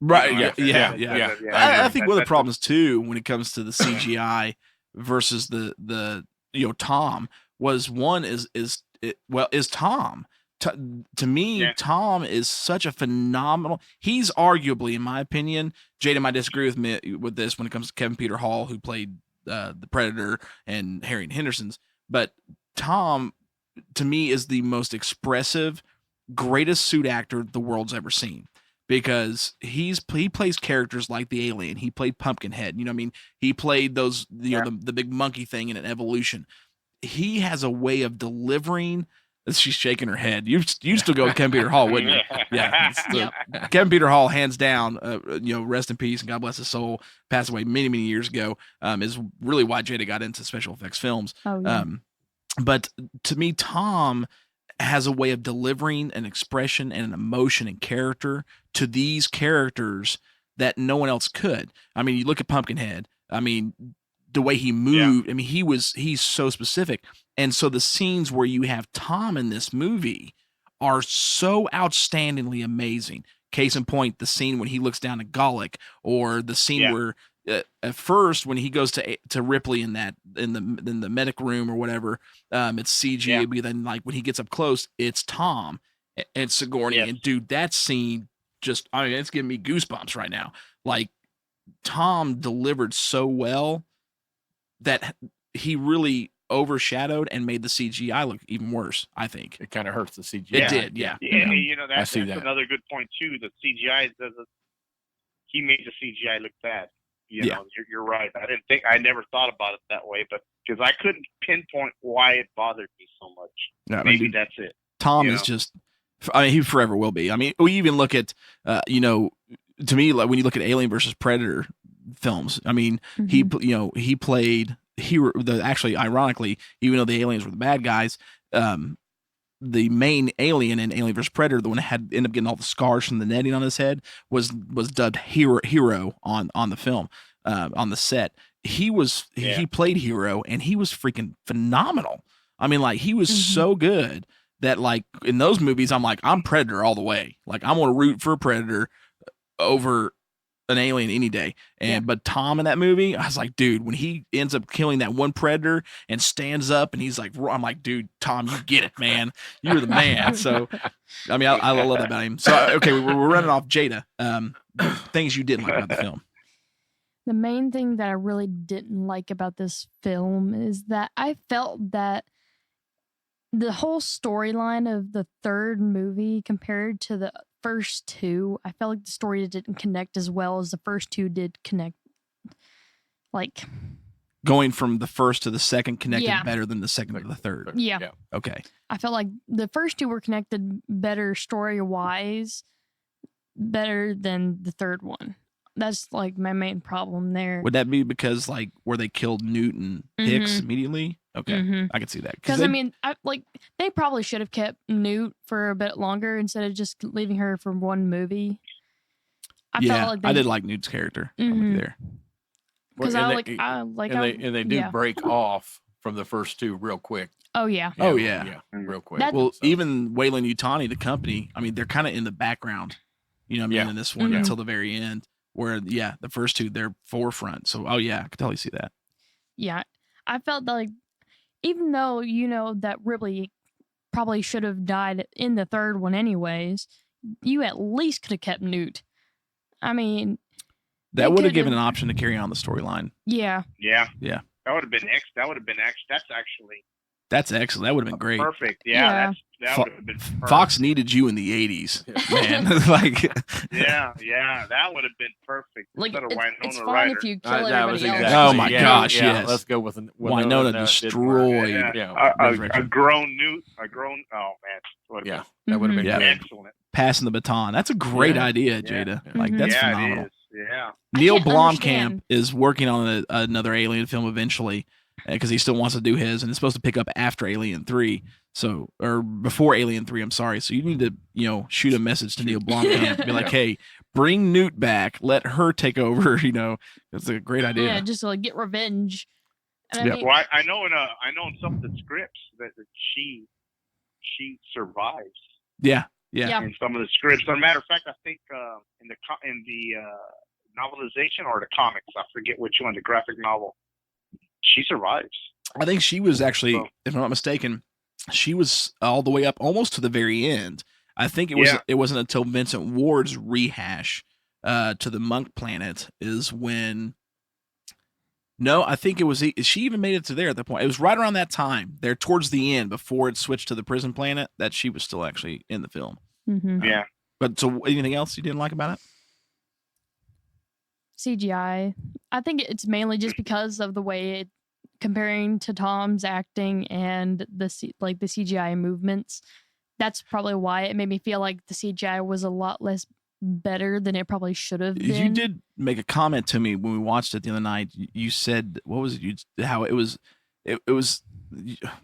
Speaker 6: Right. Yeah. I think one of the problems too, when it comes to the CGI versus the Tom, was one is Tom. To me, Tom is such a phenomenal. He's arguably, in my opinion, Jada might disagree with me with this when it comes to Kevin Peter Hall, who played the Predator, and Harry Henderson's. But Tom, to me, is the most expressive, greatest suit actor the world's ever seen, because he plays characters like the alien. He played Pumpkinhead. You know what I mean? He played those the big monkey thing in an Evolution. He has a way of delivering. She's shaking her head. You still go with Kevin Peter Hall, wouldn't you? Yeah. Kevin Peter Hall, hands down, rest in peace and God bless his soul, passed away many, many years ago, is really why Jada got into special effects films.
Speaker 7: Oh, yeah.
Speaker 6: But to me, Tom has a way of delivering an expression and an emotion and character to these characters that no one else could. I mean, you look at Pumpkinhead. I mean, the way he moved. I mean, he's so specific. And so the scenes where you have Tom in this movie are so outstandingly amazing. Case in point, the scene when he looks down at Golic, or the scene where at first when he goes to Ripley in the medic room or whatever, it's CG. But then like when he gets up close, it's Tom and Sigourney. And dude, that scene just, I mean, it's giving me goosebumps right now. Like Tom delivered so well that he really overshadowed and made the CGI look even worse. I think
Speaker 9: It kind of hurts the CGI.
Speaker 6: it did. Yeah.
Speaker 8: You know, that's
Speaker 9: see that.
Speaker 8: another good point too. The CGI doesn't. He made the CGI look bad. You know, you're right. I never thought about it that way, but because I couldn't pinpoint why it bothered me so much.
Speaker 6: Yeah,
Speaker 8: Maybe that's it.
Speaker 6: Tom is just, I mean, he forever will be. I mean, we even look at, you know, to me, like when you look at Alien versus Predator films, I mean, he played hero. Actually, ironically, even though the aliens were the bad guys, the main alien in Alien vs. Predator, the one that ended up getting all the scars from the netting on his head, was dubbed hero on the film, on the set. He played Hero, and he was freaking phenomenal. I mean, like he was so good that like in those movies, I'm like, I'm Predator all the way. Like I'm gonna root for a Predator over an alien any day. But Tom in that movie, I was like, dude, when he ends up killing that one Predator and stands up and he's like, I'm like, dude, Tom, you get it, man. You're the man. So, I mean, I love that about him. So, okay, we're running off Jada. Things you didn't like about the film.
Speaker 7: The main thing that I really didn't like about this film is that I felt that the whole storyline of the third movie compared to the first two, I felt like the story didn't connect as well as the first two did connect. Like
Speaker 6: going from the first to the second connected better than the second to the third.
Speaker 7: Yeah.
Speaker 6: Okay.
Speaker 7: I felt like the first two were connected better story-wise, better than the third one. That's like my main problem there.
Speaker 6: Would that be because like where they killed Newt and Hicks immediately? Okay, I can see that.
Speaker 7: Because I mean, they probably should have kept Newt for a bit longer instead of just leaving her for one movie. I
Speaker 6: did like Newt's character. I'm with you there.
Speaker 7: Because
Speaker 9: they do break off from the first two real quick.
Speaker 7: Oh yeah.
Speaker 9: Real quick.
Speaker 6: Even Wayland Yutani, the company, I mean, they're kind of in the background. You know what I mean? In this one until the very end. Where the first two they're forefront. So I could totally see that.
Speaker 7: Yeah, I felt like even though that Ripley probably should have died in the third one anyways, you at least could have kept Newt. I mean,
Speaker 6: that would have given an option to carry on the storyline.
Speaker 7: Yeah.
Speaker 8: That would have been
Speaker 6: That's excellent. That would have been great.
Speaker 8: Perfect. That would have been perfect.
Speaker 6: Fox needed you in the 80s, man. Like,
Speaker 8: that would have been perfect.
Speaker 7: Like, it's fine
Speaker 8: Ryder.
Speaker 7: if you kill everybody else.
Speaker 6: Oh my gosh, yes.
Speaker 9: Let's go with
Speaker 6: Winona destroyed.
Speaker 8: A grown Newt. Oh man.
Speaker 9: That would have been
Speaker 8: excellent.
Speaker 6: Passing the baton. That's a great idea, Jada. Like that's phenomenal.
Speaker 8: It is. Yeah.
Speaker 6: Neil Blomkamp is working on another Alien film eventually. Because he still wants to do his, and it's supposed to pick up after Alien 3, or before Alien 3. I'm sorry. So you need to, shoot a message to Neil Blomkamp, be like, "Hey, bring Newt back. Let her take over." It's a great idea.
Speaker 7: Yeah, just to like get revenge. And
Speaker 8: well, I know in some of the scripts that she survives.
Speaker 6: Yeah.
Speaker 8: In some of the scripts. As a matter of fact, I think in the novelization or the comics, I forget which one, the graphic novel. She survives.
Speaker 6: I think she was actually, if I'm not mistaken, she was all the way up almost to the very end. I think it wasn't until Vincent Ward's rehash to the Monk Planet is when. No, I think it was. She even made it to there at that point. It was right around that time, there towards the end, before it switched to the prison planet, that she was still actually in the film.
Speaker 8: Yeah.
Speaker 6: But so, anything else you didn't like about it?
Speaker 7: CGI. I think it's mainly just because of the way comparing to Tom's acting and the CGI movements. That's probably why it made me feel like the CGI was a lot less better than it probably should have been.
Speaker 6: You did make a comment to me when we watched it the other night. You said, what was it? How it was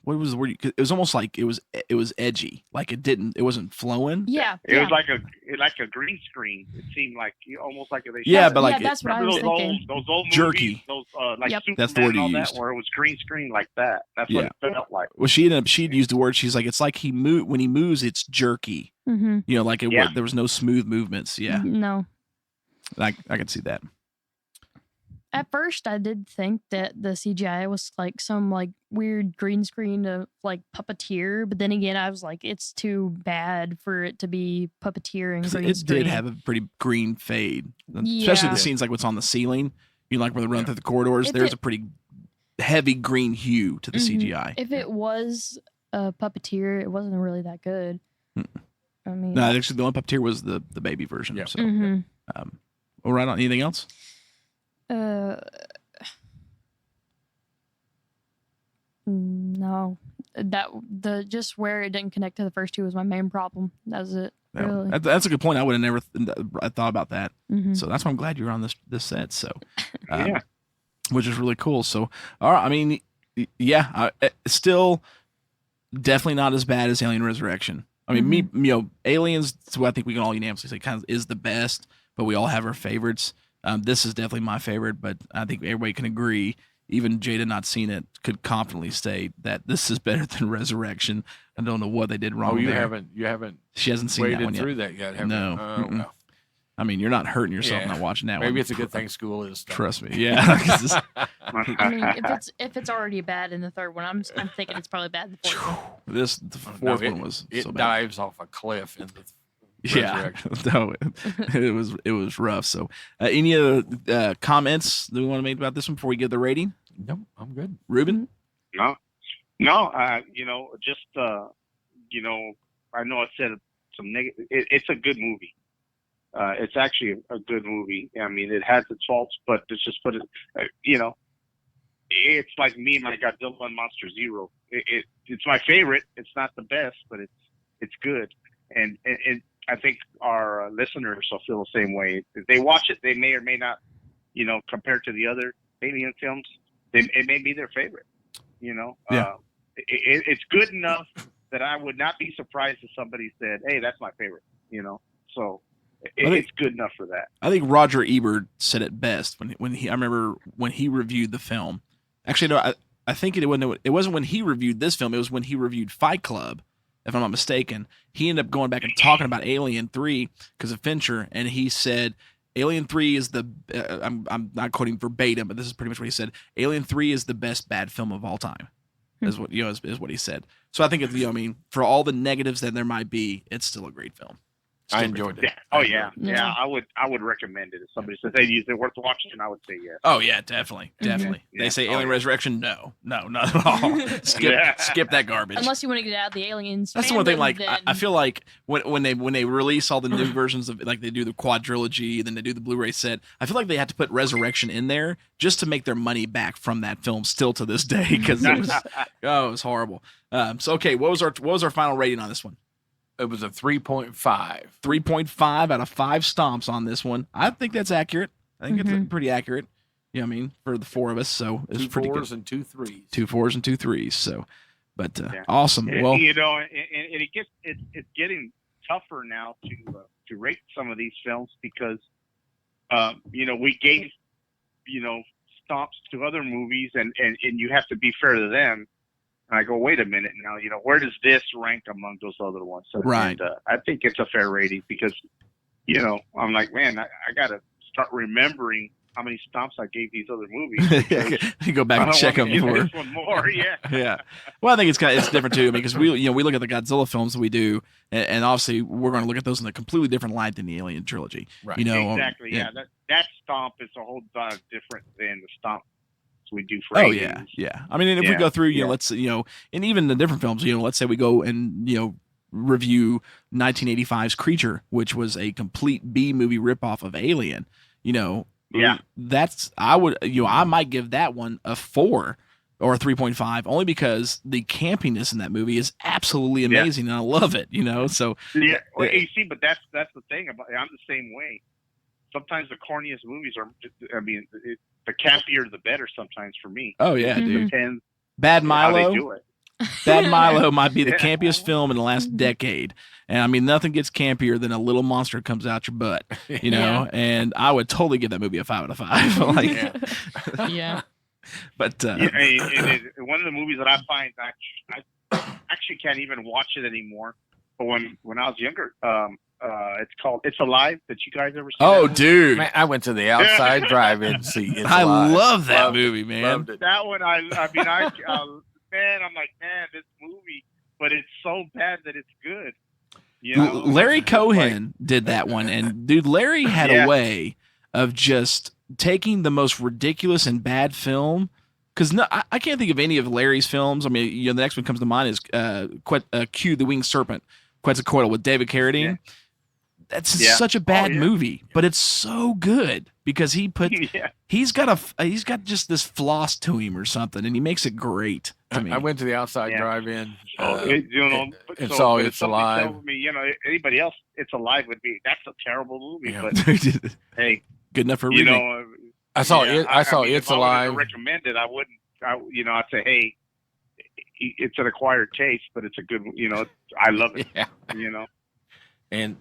Speaker 6: what was the word? It was almost like it was edgy. Like it wasn't flowing.
Speaker 7: Yeah.
Speaker 8: It
Speaker 7: yeah.
Speaker 8: was like a green screen. It seemed like almost like they.
Speaker 6: Yeah,
Speaker 8: shot
Speaker 6: but
Speaker 8: it.
Speaker 6: like
Speaker 7: that's what I was
Speaker 8: Remember
Speaker 7: thinking.
Speaker 8: those old
Speaker 6: Jerky.
Speaker 8: movies, those like
Speaker 7: Yep.
Speaker 8: Superman
Speaker 6: That's the word
Speaker 8: and all
Speaker 6: he
Speaker 8: that,
Speaker 6: used.
Speaker 8: where it was green screen like that. That's
Speaker 6: Yeah.
Speaker 8: what it felt like.
Speaker 6: Well, she'd used the word. She's like, it's like when he moves, it's jerky.
Speaker 7: Mm-hmm.
Speaker 6: You know, like there was no smooth movements. Yeah,
Speaker 7: No.
Speaker 6: I can see that.
Speaker 7: At first, I did think that the CGI was like some like weird green screen of like puppeteer, but then again, I was like, it's too bad for it to be puppeteer and green
Speaker 6: It
Speaker 7: screen.
Speaker 6: did have a pretty green fade, especially
Speaker 7: Yeah.
Speaker 6: the scenes like what's on the ceiling. You know, like when they run through the corridors.
Speaker 7: If
Speaker 6: There's
Speaker 7: it-
Speaker 6: a pretty heavy green hue to the
Speaker 7: Mhm.
Speaker 6: CGI.
Speaker 7: If it was a puppeteer, it wasn't really that good. I mean,
Speaker 6: No, actually, the only puppeteer was the baby version.
Speaker 9: Yeah.
Speaker 6: So,
Speaker 7: mhm.
Speaker 6: all right. On anything else?
Speaker 7: No, the just where it didn't connect to the first two was my main problem. That was it.
Speaker 6: No.
Speaker 7: Really.
Speaker 6: That's a good point. I would have never I thought about that.
Speaker 7: Mhm.
Speaker 6: So that's why I'm glad you're on this set. So,
Speaker 8: Yeah.
Speaker 6: which is really cool. So, all right. I mean, yeah, still definitely not as bad as Alien Resurrection. I mean, Aliens, so I think we can all unanimously say kind of is the best, but we all have our favorites. This is definitely my favorite, but I think everybody can agree. Even Jada, not seen it, could confidently say that this is better than Resurrection. I don't know what they did wrong.
Speaker 9: Oh, you
Speaker 6: there.
Speaker 9: haven't
Speaker 6: She hasn't seen that
Speaker 9: waded
Speaker 6: one yet.
Speaker 9: through that yet, have
Speaker 6: No.
Speaker 9: you? Oh,
Speaker 6: Mm-mm.
Speaker 9: well.
Speaker 6: I mean, you're not hurting yourself
Speaker 9: Yeah.
Speaker 6: not watching that one.
Speaker 9: Maybe it's a good thing school is done.
Speaker 6: Trust me. Yeah. 'Cause this-
Speaker 7: I mean, if it's already bad in the third one, I'm thinking it's probably bad in the fourth one.
Speaker 6: the fourth one was
Speaker 9: It
Speaker 6: so bad.
Speaker 9: dives off a cliff in the
Speaker 6: Yeah,
Speaker 9: Resurrection.
Speaker 6: no, it was rough. So, any other comments that we want to make about this one before we give the rating?
Speaker 9: Nope, I'm good.
Speaker 6: Ruben,
Speaker 8: No, just I know I said some negative. It's a good movie. It's actually a good movie. I mean, it has its faults, but let's just put it. It's like me and my Godzilla and Monster Zero. It's my favorite. It's not the best, but it's good. And I think our listeners will feel the same way. If they watch it, they may or may not, compared to the other Alien films, it may be their favorite.
Speaker 6: Yeah.
Speaker 8: It's good enough that I would not be surprised if somebody said, "Hey, that's my favorite." So it's good enough for that.
Speaker 6: I think Roger Ebert said it best I remember when he reviewed the film. Actually, no, I think it wasn't when he reviewed this film. It was when he reviewed Fight Club, if I'm not mistaken. He ended up going back and talking about Alien 3 because of Fincher, and he said Alien 3 is the I'm not quoting verbatim, but this is pretty much what he said. Alien 3 is the best bad film of all time. Is what is what he said. So I think it's for all the negatives that there might be, it's still a great film.
Speaker 9: I enjoyed it.
Speaker 8: Yeah. Oh yeah. Yeah. I would recommend it if somebody says, "Hey, is it worth watching?" I would say yes.
Speaker 6: Oh yeah, definitely.
Speaker 8: Yeah.
Speaker 6: They say Alien
Speaker 8: yeah.
Speaker 6: Resurrection, no, not at all. Skip that garbage.
Speaker 7: Unless you want to get out of the aliens.
Speaker 6: That's the one thing.
Speaker 7: fandom,
Speaker 6: Like
Speaker 7: then-
Speaker 6: I feel like when they release all the new versions of like they do the quadrilogy, then they do the Blu-ray set. I feel like they had to put Resurrection in there just to make their money back from that film. Still to this day, because it was horrible. So okay, what was our final rating on this one?
Speaker 9: It was a 3.5.
Speaker 6: 3.5 out of 5 stomps on this one. I think that's accurate. I think it's pretty accurate. You know what I mean? For the four of us. So it's
Speaker 9: Two
Speaker 6: pretty
Speaker 9: fours
Speaker 6: good.
Speaker 9: and 2 3s.
Speaker 6: 2 4s and 2 3s. So, but awesome. Well,
Speaker 8: and it's getting tougher now to rate some of these films because we gave stomps to other movies and you have to be fair to them. And I go, wait a minute now, where does this rank among those other ones? So,
Speaker 6: right.
Speaker 8: And, I think it's a fair rating because, I'm like, man, I got to start remembering how many stomps I gave these other movies.
Speaker 6: You go back and check them before.
Speaker 8: This one more, yeah.
Speaker 6: Yeah. Well, I think it's different too because we look at the Godzilla films that we do, and obviously we're going to look at those in a completely different light than the Alien trilogy.
Speaker 9: Right.
Speaker 8: Exactly. Yeah. That stomp is a whole lot different than the stomp we do for aliens.
Speaker 6: Yeah. I mean, if we go through, let's and even the different films, let's say we go and review 1985's Creature, which was a complete B movie ripoff of Alien. That's I might give that one a 4 or a 3.5 only because the campiness in that movie is absolutely amazing and I love it. So
Speaker 8: yeah. Well, you see, but that's the thing about I'm the same way. Sometimes the corniest movies are. The campier the better. Sometimes for me.
Speaker 6: Oh yeah, dude. Bad
Speaker 8: how they
Speaker 6: Milo.
Speaker 8: do it.
Speaker 6: Bad Milo might be the
Speaker 8: Yeah.
Speaker 6: campiest film in the last decade. And I mean, nothing gets campier than a little monster comes out your butt, you know? And I would totally give that movie a 5 out of 5. Like,
Speaker 7: Yeah.
Speaker 6: but
Speaker 8: Yeah, it is one of the movies that I find I actually can't even watch it anymore. But when I was younger, it's called It's Alive. Did you guys ever see
Speaker 6: oh,
Speaker 8: that movie?
Speaker 6: dude,
Speaker 9: Man, I went to the outside drive-in to see It's
Speaker 6: I
Speaker 9: Alive.
Speaker 6: love that
Speaker 9: Loved it.
Speaker 6: movie, man.
Speaker 9: Loved it.
Speaker 8: That one, man, I'm like, man, this movie, but it's so bad that it's good. You know?
Speaker 6: Larry
Speaker 8: It's like-
Speaker 6: Cohen did that one, and dude, Larry had
Speaker 8: Yeah.
Speaker 6: a way of just taking the most ridiculous and bad film. Because no, I can't think of any of Larry's films. I mean, the next one comes to mind is Q, the Winged Serpent, Quetzalcoatl with David Carradine.
Speaker 8: Yeah.
Speaker 6: That's
Speaker 8: Yeah.
Speaker 6: such a bad
Speaker 8: yeah.
Speaker 6: movie, but it's so good because
Speaker 8: Yeah.
Speaker 6: he's got just this floss to him or something, and he makes it great to me.
Speaker 9: I went to the outside
Speaker 8: Yeah.
Speaker 9: drive-in.
Speaker 8: It's
Speaker 9: saw
Speaker 8: but if
Speaker 9: It's
Speaker 8: somebody
Speaker 9: Alive.
Speaker 8: tells me, anybody else, It's Alive would be, that's a terrible movie.
Speaker 9: Yeah.
Speaker 8: But hey,
Speaker 6: Good enough for a
Speaker 8: you
Speaker 6: remake.
Speaker 8: know,
Speaker 9: I saw
Speaker 8: yeah,
Speaker 9: it. I saw
Speaker 8: mean,
Speaker 9: It's
Speaker 8: if I wanted to
Speaker 9: Alive.
Speaker 8: recommend it, I wouldn't. I'd say, hey, it's an acquired taste, but it's a good. I love it.
Speaker 9: Yeah.
Speaker 8: You know.
Speaker 9: And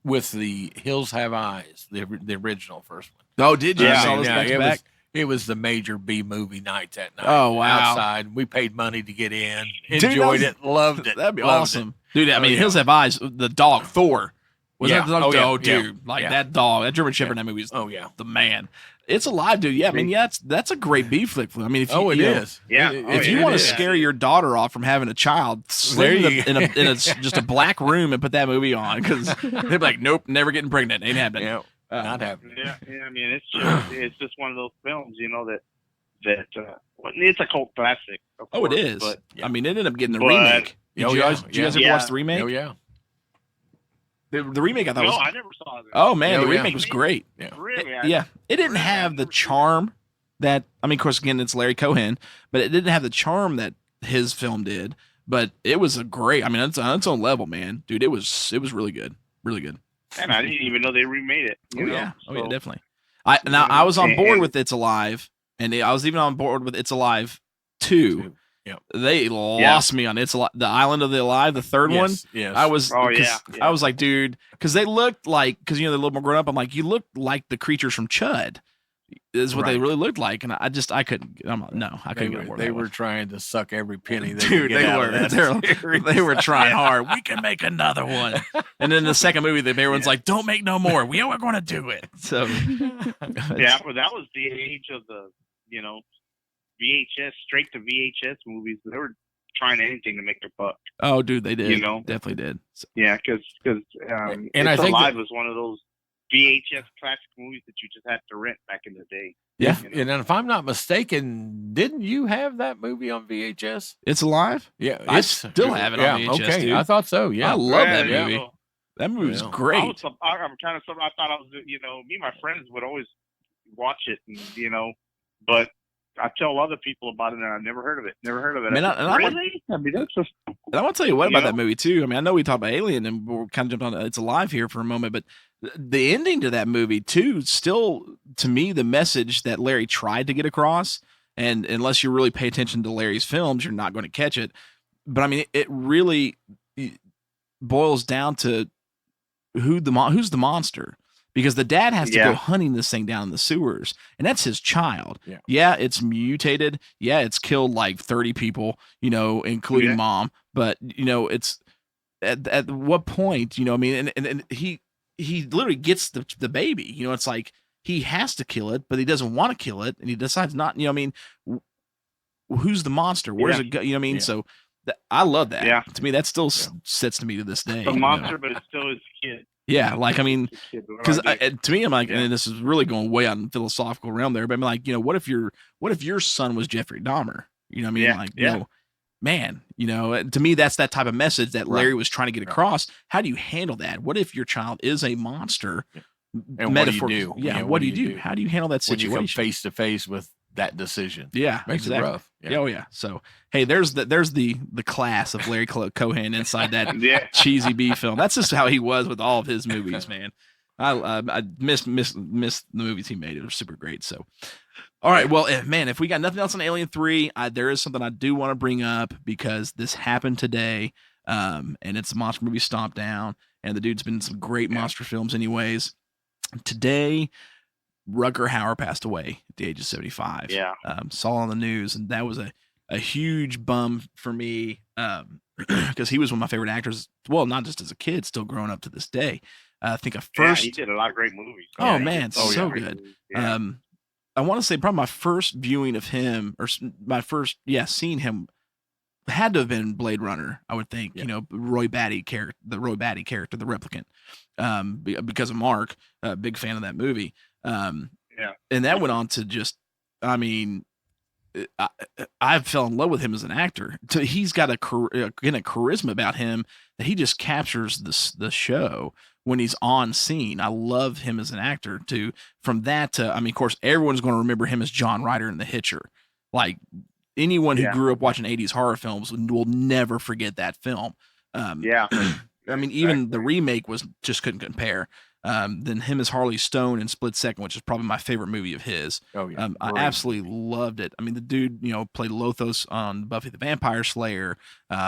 Speaker 9: with the Hills Have Eyes, the original first one.
Speaker 6: Oh, did you?
Speaker 8: Yeah.
Speaker 6: You saw this back to
Speaker 9: it
Speaker 6: back?
Speaker 9: was the major B movie night that night.
Speaker 6: Oh, wow.
Speaker 9: Outside, we paid money to get in,
Speaker 6: Dude,
Speaker 9: enjoyed
Speaker 6: that's-
Speaker 9: it, loved it.
Speaker 6: That'd be
Speaker 9: loved
Speaker 6: awesome, dude. I mean,
Speaker 9: yeah.
Speaker 6: Hills Have Eyes. The dog Thor. Was
Speaker 9: Yeah.
Speaker 6: that the dog?
Speaker 9: Oh, yeah.
Speaker 6: Oh, dude,
Speaker 9: Yeah.
Speaker 6: like
Speaker 9: Yeah.
Speaker 6: that dog, that German Shepherd in that movie is
Speaker 9: it. Oh yeah.
Speaker 6: the man. It's alive, dude. Yeah, I mean, yeah, that's a great B flick. I mean, if you,
Speaker 9: Oh, it
Speaker 6: you know,
Speaker 9: is.
Speaker 8: Yeah.
Speaker 6: if
Speaker 8: Oh,
Speaker 6: you
Speaker 8: yeah,
Speaker 6: want
Speaker 8: it
Speaker 6: to
Speaker 8: is.
Speaker 6: scare your daughter off from having a child,
Speaker 9: There
Speaker 6: sling
Speaker 9: you
Speaker 6: them in a just a black room and put that movie on because they'd be like, nope, never getting pregnant, ain't happening.
Speaker 9: Yeah. Not happening.
Speaker 8: Yeah. I mean, it's just one of those films, it's a cult classic. Of
Speaker 6: Oh, it
Speaker 8: course,
Speaker 6: is.
Speaker 8: But
Speaker 6: I mean, it ended up getting a
Speaker 8: but-
Speaker 6: remake. Did
Speaker 9: Oh,
Speaker 6: you
Speaker 9: yeah.
Speaker 6: guys, did you guys ever
Speaker 8: Yeah.
Speaker 6: watch the remake?
Speaker 9: Oh yeah.
Speaker 6: The remake, I thought
Speaker 8: no,
Speaker 6: was.
Speaker 8: I never saw that.
Speaker 6: Oh man,
Speaker 9: Oh,
Speaker 6: the
Speaker 9: yeah.
Speaker 6: remake was great.
Speaker 9: Yeah.
Speaker 8: Really?
Speaker 6: Yeah, it didn't
Speaker 8: Really?
Speaker 6: have
Speaker 8: I've
Speaker 6: the
Speaker 8: never seen
Speaker 6: charm that I mean, of course, again, it's Larry Cohen, but it didn't have the charm that his film did. But it was a great. I mean, it's on its own level, man, dude. It was really good, really good.
Speaker 8: And I didn't even know they remade it. You know?
Speaker 6: Yeah,
Speaker 8: So,
Speaker 6: definitely. I was on
Speaker 8: And-
Speaker 6: board with It's Alive, and I was even on board with It's Alive 2.
Speaker 9: Yep.
Speaker 6: They lost me on It's Alive, the Island of the Alive, the third one.
Speaker 9: Yes. Yes.
Speaker 6: I was,
Speaker 8: Oh,
Speaker 6: 'cause
Speaker 8: yeah, yeah.
Speaker 6: I was like, dude, because they looked like, because they're a little more grown up. I'm like, you look like the creatures from Chud, is what they
Speaker 9: Right.
Speaker 6: really looked like, and I couldn't. I
Speaker 9: They
Speaker 6: couldn't get
Speaker 9: were,
Speaker 6: on board.
Speaker 9: they
Speaker 6: with
Speaker 9: were
Speaker 6: that
Speaker 9: trying to suck every penny they
Speaker 6: one.
Speaker 9: could
Speaker 6: Dude,
Speaker 9: get
Speaker 6: they
Speaker 9: out
Speaker 6: were,
Speaker 9: of that series.
Speaker 6: they were trying hard. We can make another one, and then the second movie, everyone's like, don't make no more. We are going to do it. So
Speaker 8: Yeah, well, that was the age of the, VHS, straight to VHS movies. They were trying anything to make a buck.
Speaker 6: Oh, dude, they did.
Speaker 8: You know?
Speaker 6: Definitely did. So,
Speaker 8: Yeah, because
Speaker 9: And
Speaker 8: It's
Speaker 9: I think
Speaker 8: Alive was one of those VHS classic movies that you just had to rent back in the day.
Speaker 6: yeah,
Speaker 8: You know?
Speaker 9: And if I'm not mistaken, didn't you have that movie on VHS?
Speaker 6: It's Alive.
Speaker 9: Yeah,
Speaker 6: I still have it on VHS,
Speaker 9: Okay,
Speaker 6: dude.
Speaker 9: I thought so. Yeah,
Speaker 6: I love that
Speaker 8: Yeah,
Speaker 6: movie.
Speaker 8: so
Speaker 6: That movie was
Speaker 9: Yeah.
Speaker 6: great.
Speaker 8: I'm kind of something. I thought I was, me and my friends would always watch it, and, but I tell other people about it, and I've never heard of it. Never heard of it.
Speaker 6: Man,
Speaker 8: I said,
Speaker 6: and I want-
Speaker 8: really? I mean, that's just.
Speaker 6: And I want to tell you what
Speaker 8: You
Speaker 6: about
Speaker 8: know?
Speaker 6: that movie too. I mean, I know we talked about Alien and we're kind of jumped on It's Alive here for a moment, but the ending to that movie too, still to me, the message that Larry tried to get across, and unless you really pay attention to Larry's films, you're not going to catch it. But I mean, it really boils down to who's the monster. Because the dad has to
Speaker 8: Yeah.
Speaker 6: go hunting this thing down in the sewers, and that's his child.
Speaker 9: Yeah.
Speaker 6: It's mutated. Yeah, it's killed like 30 people, including
Speaker 8: Yeah.
Speaker 6: mom. But it's at what point, I mean, and he literally gets the baby. It's like he has to kill it, but he doesn't want to kill it, and he decides not. I mean, who's the monster? Where's
Speaker 8: Yeah.
Speaker 6: it go? You know what I mean?
Speaker 9: Yeah.
Speaker 6: So I love that.
Speaker 8: Yeah.
Speaker 6: To me, that still sits to me to this day.
Speaker 8: The monster, but it's still his kid.
Speaker 6: Yeah, like I mean.
Speaker 8: It's his kid.
Speaker 6: Because to me, I'm like,
Speaker 8: Yeah.
Speaker 6: and this is really going way out in philosophical realm there, but I'm like, what if your son was Jeffrey Dahmer? You know what I mean?
Speaker 8: Yeah,
Speaker 6: Like,
Speaker 8: yeah.
Speaker 6: man, to me, that's that type of message that Larry was trying to get
Speaker 9: Right.
Speaker 6: across. How do you handle that? What if your child is a monster?
Speaker 9: And
Speaker 6: Metaphor.
Speaker 9: what do you do?
Speaker 6: Yeah,
Speaker 9: Yeah,
Speaker 6: what do you do? How do you handle that
Speaker 9: when you come
Speaker 6: situation?
Speaker 9: face to face with that decision.
Speaker 6: Yeah,
Speaker 9: Makes
Speaker 6: exactly.
Speaker 9: it rough.
Speaker 6: Yeah. Oh yeah. So hey, there's the class of Larry Cohen inside that
Speaker 8: Yeah.
Speaker 6: cheesy B film. That's just how he was with all of his movies, man. I missed the movies he made. It was super great. So, all right. Well, if we got nothing else on Alien 3, there is something I do want to bring up because this happened today. And it's a monster movie Stompdown, and the dude's been in some great monster films anyways. Today, Rutger Hauer passed away at the age of 75.
Speaker 8: Yeah.
Speaker 6: Saw on the news, and that was a huge bum for me because he was one of my favorite actors. Well, not just as a kid, still growing up to this day. I think
Speaker 8: he did a lot of great movies.
Speaker 6: Oh man, so good.
Speaker 8: Yeah.
Speaker 6: I want to say probably my first viewing of him, or my first seeing him, had to have been Blade Runner. I would think. You know, the Roy Batty character, the replicant, because of Mark. Big fan of that movie. And that went on to just, I mean, I fell in love with him as an actor. So he's got a charisma about him that he just captures the show when he's on scene. I love him as an actor too. From that to, I mean, of course, everyone's going to remember him as John Ryder in The Hitcher. Like anyone who grew up watching 80s horror films will never forget that film. I mean, even the remake just couldn't compare. Then him as Harley Stone in Split Second, which is probably my favorite movie of his. Oh yeah, I absolutely loved it. I mean, the dude, played Lothos on Buffy the Vampire Slayer.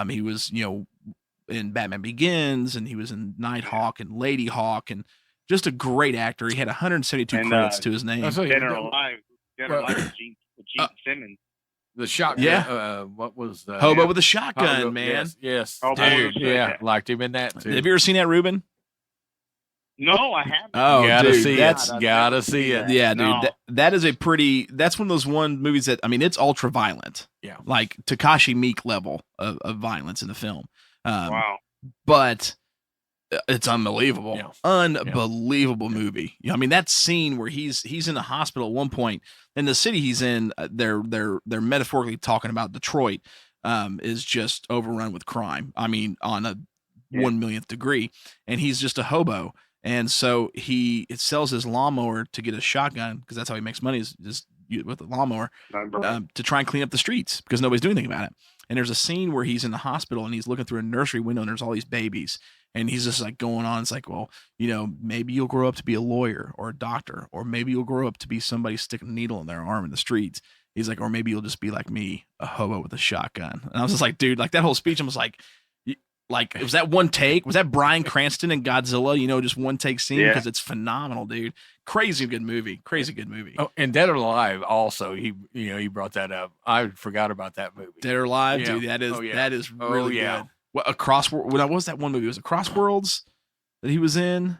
Speaker 6: He was, in Batman Begins, and he was in Nighthawk and Lady Hawk, and just a great actor. He had 172 credits to his name.
Speaker 8: Dead or Alive with Gene Simmons.
Speaker 9: The shotgun. What was the
Speaker 6: Hobo with a Shotgun, man?
Speaker 9: Yes.
Speaker 8: Dude,
Speaker 9: liked him in that too.
Speaker 6: Have you ever seen that, Ruben?
Speaker 8: No, I haven't.
Speaker 6: Oh,
Speaker 9: gotta
Speaker 6: dude,
Speaker 9: see it. Gotta see it.
Speaker 6: Yeah, dude. That is that's one of those movies that, I mean, it's ultra violent. Yeah. Like Takashi Miike level of violence in the film.
Speaker 8: Wow.
Speaker 6: But it's unbelievable. Yeah. Unbelievable movie. I mean, that scene where he's in the hospital at one point, in the city he's in, they're metaphorically talking about Detroit, is just overrun with crime. I mean, on a 1/1,000,000th degree, and he's just a hobo. And so he sells his lawnmower to get a shotgun, because that's how he makes money, is just with the lawnmower, to try and clean up the streets because nobody's doing anything about it. And there's a scene where he's in the hospital and he's looking through a nursery window and there's all these babies. And he's just like going on. It's like, well, maybe you'll grow up to be a lawyer or a doctor, or maybe you'll grow up to be somebody sticking a needle in their arm in the streets. He's like, or maybe you'll just be like me, a hobo with a shotgun. And I was just like, dude, like that whole speech, I was like, was that one take? Was that Bryan Cranston and Godzilla? Just one take scene? Because it's phenomenal, dude. Crazy good movie.
Speaker 9: Oh, and Dead or Alive also. He brought that up. I forgot about that movie.
Speaker 6: Dead or Alive, dude. That is really good. What what was that one movie? Was it Crossworlds that he was in?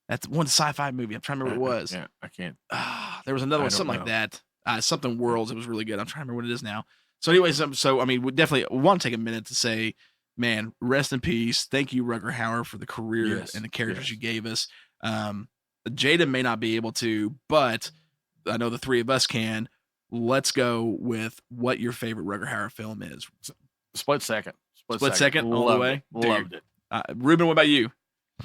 Speaker 6: That's one sci-fi movie. I'm trying to remember what it was.
Speaker 9: Yeah, I can't.
Speaker 6: There was another one, something like that. Something Worlds. It was really good. I'm trying to remember what it is now. So, anyways, so I mean, we definitely want to take a minute to say, man, rest in peace. Thank you, Rutger Hauer, for the career and the characters you gave us. Jada may not be able to, but I know the three of us can. Let's go with what your favorite Rutger Hauer film is.
Speaker 9: Split Second.
Speaker 6: Split Second all the way.
Speaker 9: Loved it.
Speaker 6: Ruben, what about you?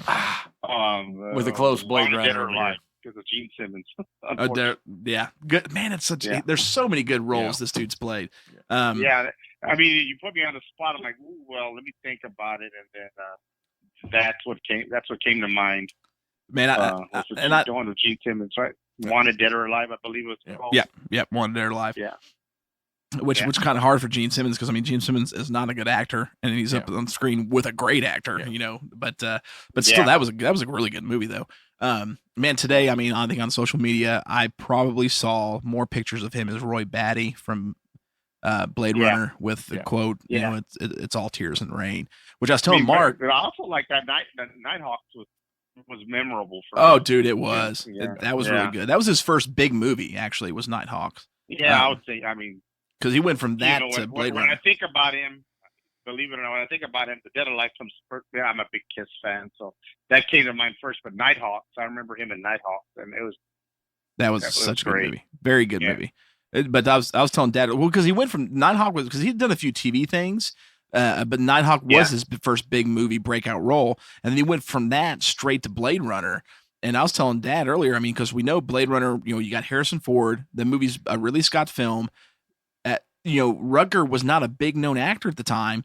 Speaker 9: With a close Blade Runner.
Speaker 8: Because of Gene Simmons.
Speaker 6: Good man. It's such. There's so many good roles this dude's played.
Speaker 8: I mean, you put me on the spot. I'm like, ooh, well, let me think about it, and then that's what came to mind.
Speaker 6: Man,
Speaker 8: the one with Gene Simmons, right? Wanted Dead or Alive, I believe it was called.
Speaker 6: Yeah, Wanted Dead or Alive.
Speaker 8: Yeah.
Speaker 6: Which kind of hard for Gene Simmons, because I mean, Gene Simmons is not a good actor, and he's up on the screen with a great actor, But still, that was a really good movie though. Man, today, I mean, I think on social media, I probably saw more pictures of him as Roy Batty from Blade Runner with the quote, it's all tears and rain, which I was telling Mark.
Speaker 8: But also, like that Nighthawk was memorable for me.
Speaker 6: Oh, dude, it was. That was really good. That was his first big movie, actually, was Nighthawk.
Speaker 8: Yeah, I would say. I mean,
Speaker 6: because he went from that to Blade Runner.
Speaker 8: When I think about him, believe it or not, when I think about him, The Dead or Alive comes first. Yeah, I'm a big Kiss fan, so that came to mind first. But Nighthawks, I remember him in Nighthawks, and
Speaker 6: that was such a good movie, very good movie. But I was telling Dad, well, because he went from Nighthawk, because he'd done a few TV things, but Nighthawk was his first big movie breakout role, and then he went from that straight to Blade Runner. And I was telling Dad earlier, I mean, because we know Blade Runner, you got Harrison Ford, the movie's a Ridley Scott film. Rutger was not a big known actor at the time,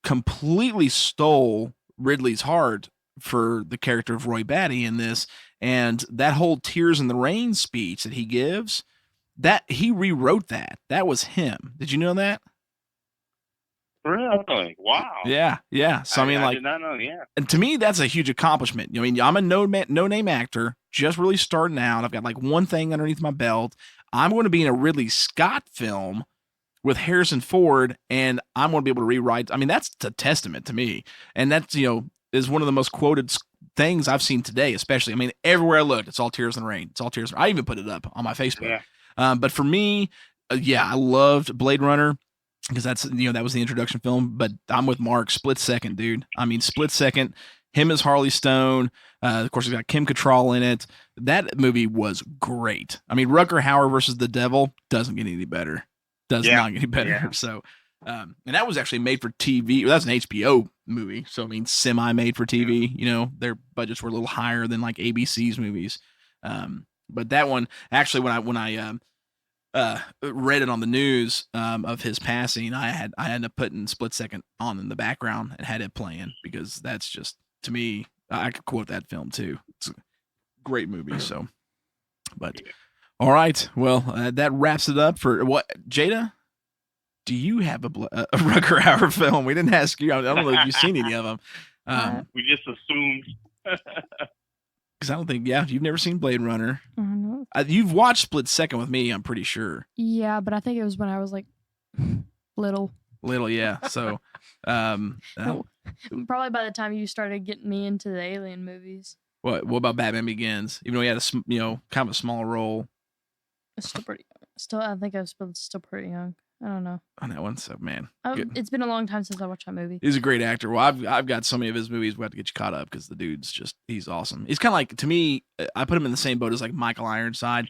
Speaker 6: completely stole Ridley's heart for the character of Roy Batty in this, and that whole Tears in the Rain speech that he gives, that he rewrote that. That was him. Did you know that?
Speaker 8: Really? Wow.
Speaker 6: Yeah. So I mean,
Speaker 8: I did not know. Yeah.
Speaker 6: and to me, that's a huge accomplishment. I mean, I'm a no-name actor, just really starting out. I've got like one thing underneath my belt. I'm going to be in a Ridley Scott film with Harrison Ford, and I'm going to be able to rewrite. I mean, that's a testament to me, and that's is one of the most quoted things I've seen today. Especially, I mean, everywhere I looked, it's all Tears in the Rain. It's all Tears. I even put it up on my Facebook.
Speaker 8: Yeah.
Speaker 6: But for me, I loved Blade Runner. Because that's that was the introduction film, but I'm with Mark. Split Second, dude. I mean, Split Second. Him as Harley Stone. Of course, he's got Kim Cattrall in it. That movie was great. I mean, Rutger Hauer versus the Devil doesn't get any better. Does not get any better.
Speaker 8: Yeah.
Speaker 6: So, and that was actually made for TV. That's an HBO movie, so I mean, semi-made for TV. Their budgets were a little higher than like ABC's movies. But that one actually, when I read it on the news of his passing, I ended up putting Split Second on in the background and had it playing because that's just, to me, I could quote that film too. It's a great movie. So, but all right, well, that wraps it up for what, Jada? Do you have a Rutger Hauer film? We didn't ask you. I don't know if you've seen any of them.
Speaker 8: We just assumed.
Speaker 6: Because I don't think, you've never seen Blade Runner.
Speaker 7: No.
Speaker 6: You've watched Split Second with me, I'm pretty sure.
Speaker 7: Yeah, but I think it was when I was like little.
Speaker 6: Little, yeah. So,
Speaker 7: Probably by the time you started getting me into the Alien movies.
Speaker 6: What about Batman Begins? Even though he had a kind of a smaller role.
Speaker 7: It's still pretty. I think I was still pretty young. I don't know.
Speaker 6: On that one, so man,
Speaker 7: it's been a long time since I watched that movie.
Speaker 6: He's a great actor. Well, I've got so many of his movies. We have to get you caught up because the dude's he's awesome. He's kind of like, to me, I put him in the same boat as like Michael Ironside.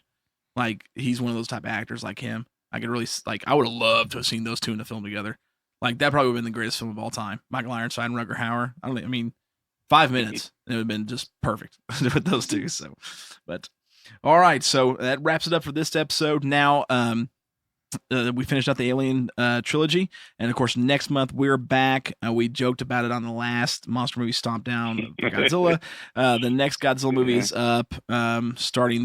Speaker 6: Like he's one of those type of actors like him. I could really I would have loved to have seen those two in a film together. Like that probably would have been the greatest film of all time. Michael Ironside and Rutger Hauer. I mean, 5 minutes it would have been just perfect with those two. So, but all right, so that wraps it up for this episode. Now, we finished out the Alien trilogy, and of course next month we're back. We joked about it on the last monster movie Stompdown for Godzilla. The next Godzilla movie is up, starting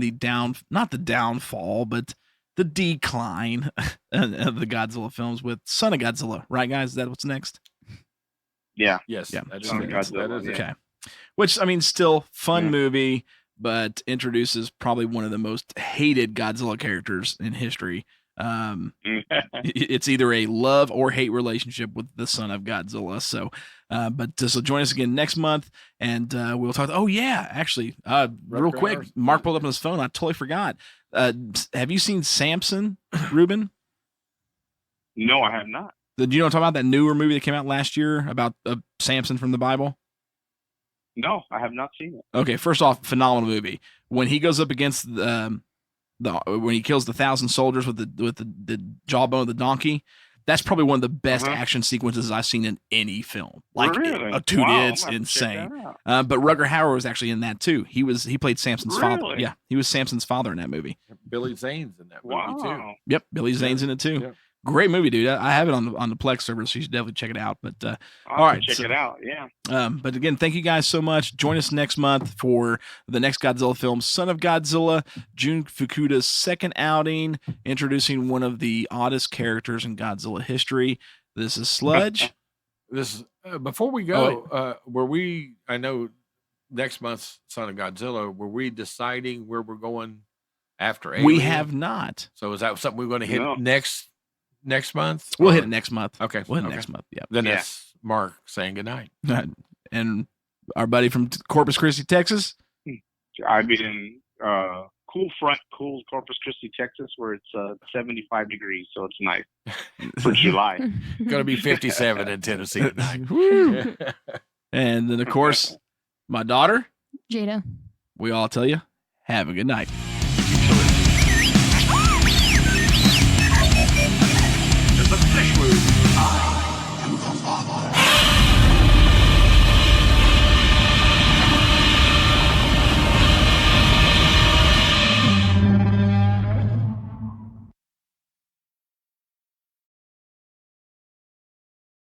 Speaker 6: not the downfall, but the decline of the Godzilla films with Son of Godzilla. Right, guys? Is that what's next?
Speaker 8: Yeah.
Speaker 9: Yes.
Speaker 6: Yeah.
Speaker 9: That is,
Speaker 8: Son of Godzilla,
Speaker 9: that is it.
Speaker 6: Okay. Which, I mean, still fun movie, but introduces probably one of the most hated Godzilla characters in history. It's either a love or hate relationship with the son of Godzilla. So, so join us again next month, and we'll talk. Oh yeah, actually, real quick, Mark pulled up on his phone. I totally forgot. Have you seen Samson, Ruben?
Speaker 8: No, I have not.
Speaker 6: Did you know what I'm talking about? That newer movie that came out last year about Samson from the Bible?
Speaker 8: No, I have not seen it.
Speaker 6: Okay, first off, phenomenal movie. When he goes up against when he kills the 1,000 soldiers with the jawbone of the donkey, that's probably one of the best action sequences I've seen in any film. Like,
Speaker 8: really?
Speaker 6: Dude,
Speaker 8: Wow,
Speaker 6: it's insane. But Rutger Hauer was actually in that too. He played Samson's father.
Speaker 8: Really?
Speaker 6: Yeah, he was Samson's father in that movie.
Speaker 9: Billy Zane's in that movie too.
Speaker 6: Yep, Billy Zane's in it too.
Speaker 9: Yeah.
Speaker 6: Great movie, dude. I have it on the Plex server, so you should definitely check it out. But
Speaker 8: I'll
Speaker 6: all right,
Speaker 8: check it out. Yeah.
Speaker 6: But again, thank you guys so much. Join us next month for the next Godzilla film, Son of Godzilla, Jun Fukuda's second outing, introducing one of the oddest characters in Godzilla history. This is Sludge.
Speaker 9: This before we go, I know next month's Son of Godzilla, were we deciding where we're going after Alien?
Speaker 6: We have not.
Speaker 9: So is that something we're going to hit next month?
Speaker 6: We'll hit it next month.
Speaker 9: Okay.
Speaker 6: We'll hit it next month. Yeah.
Speaker 9: Then that's Mark saying goodnight.
Speaker 6: And our buddy from Corpus Christi, Texas.
Speaker 8: I've been in cool Corpus Christi, Texas, where it's 75 degrees, so it's nice for July.
Speaker 9: Going to be 57 in Tennessee tonight.
Speaker 6: Woo. And then, of course, my daughter,
Speaker 7: Jada.
Speaker 6: We all tell you, have a good night.
Speaker 2: The flesh wound.
Speaker 3: To the Father.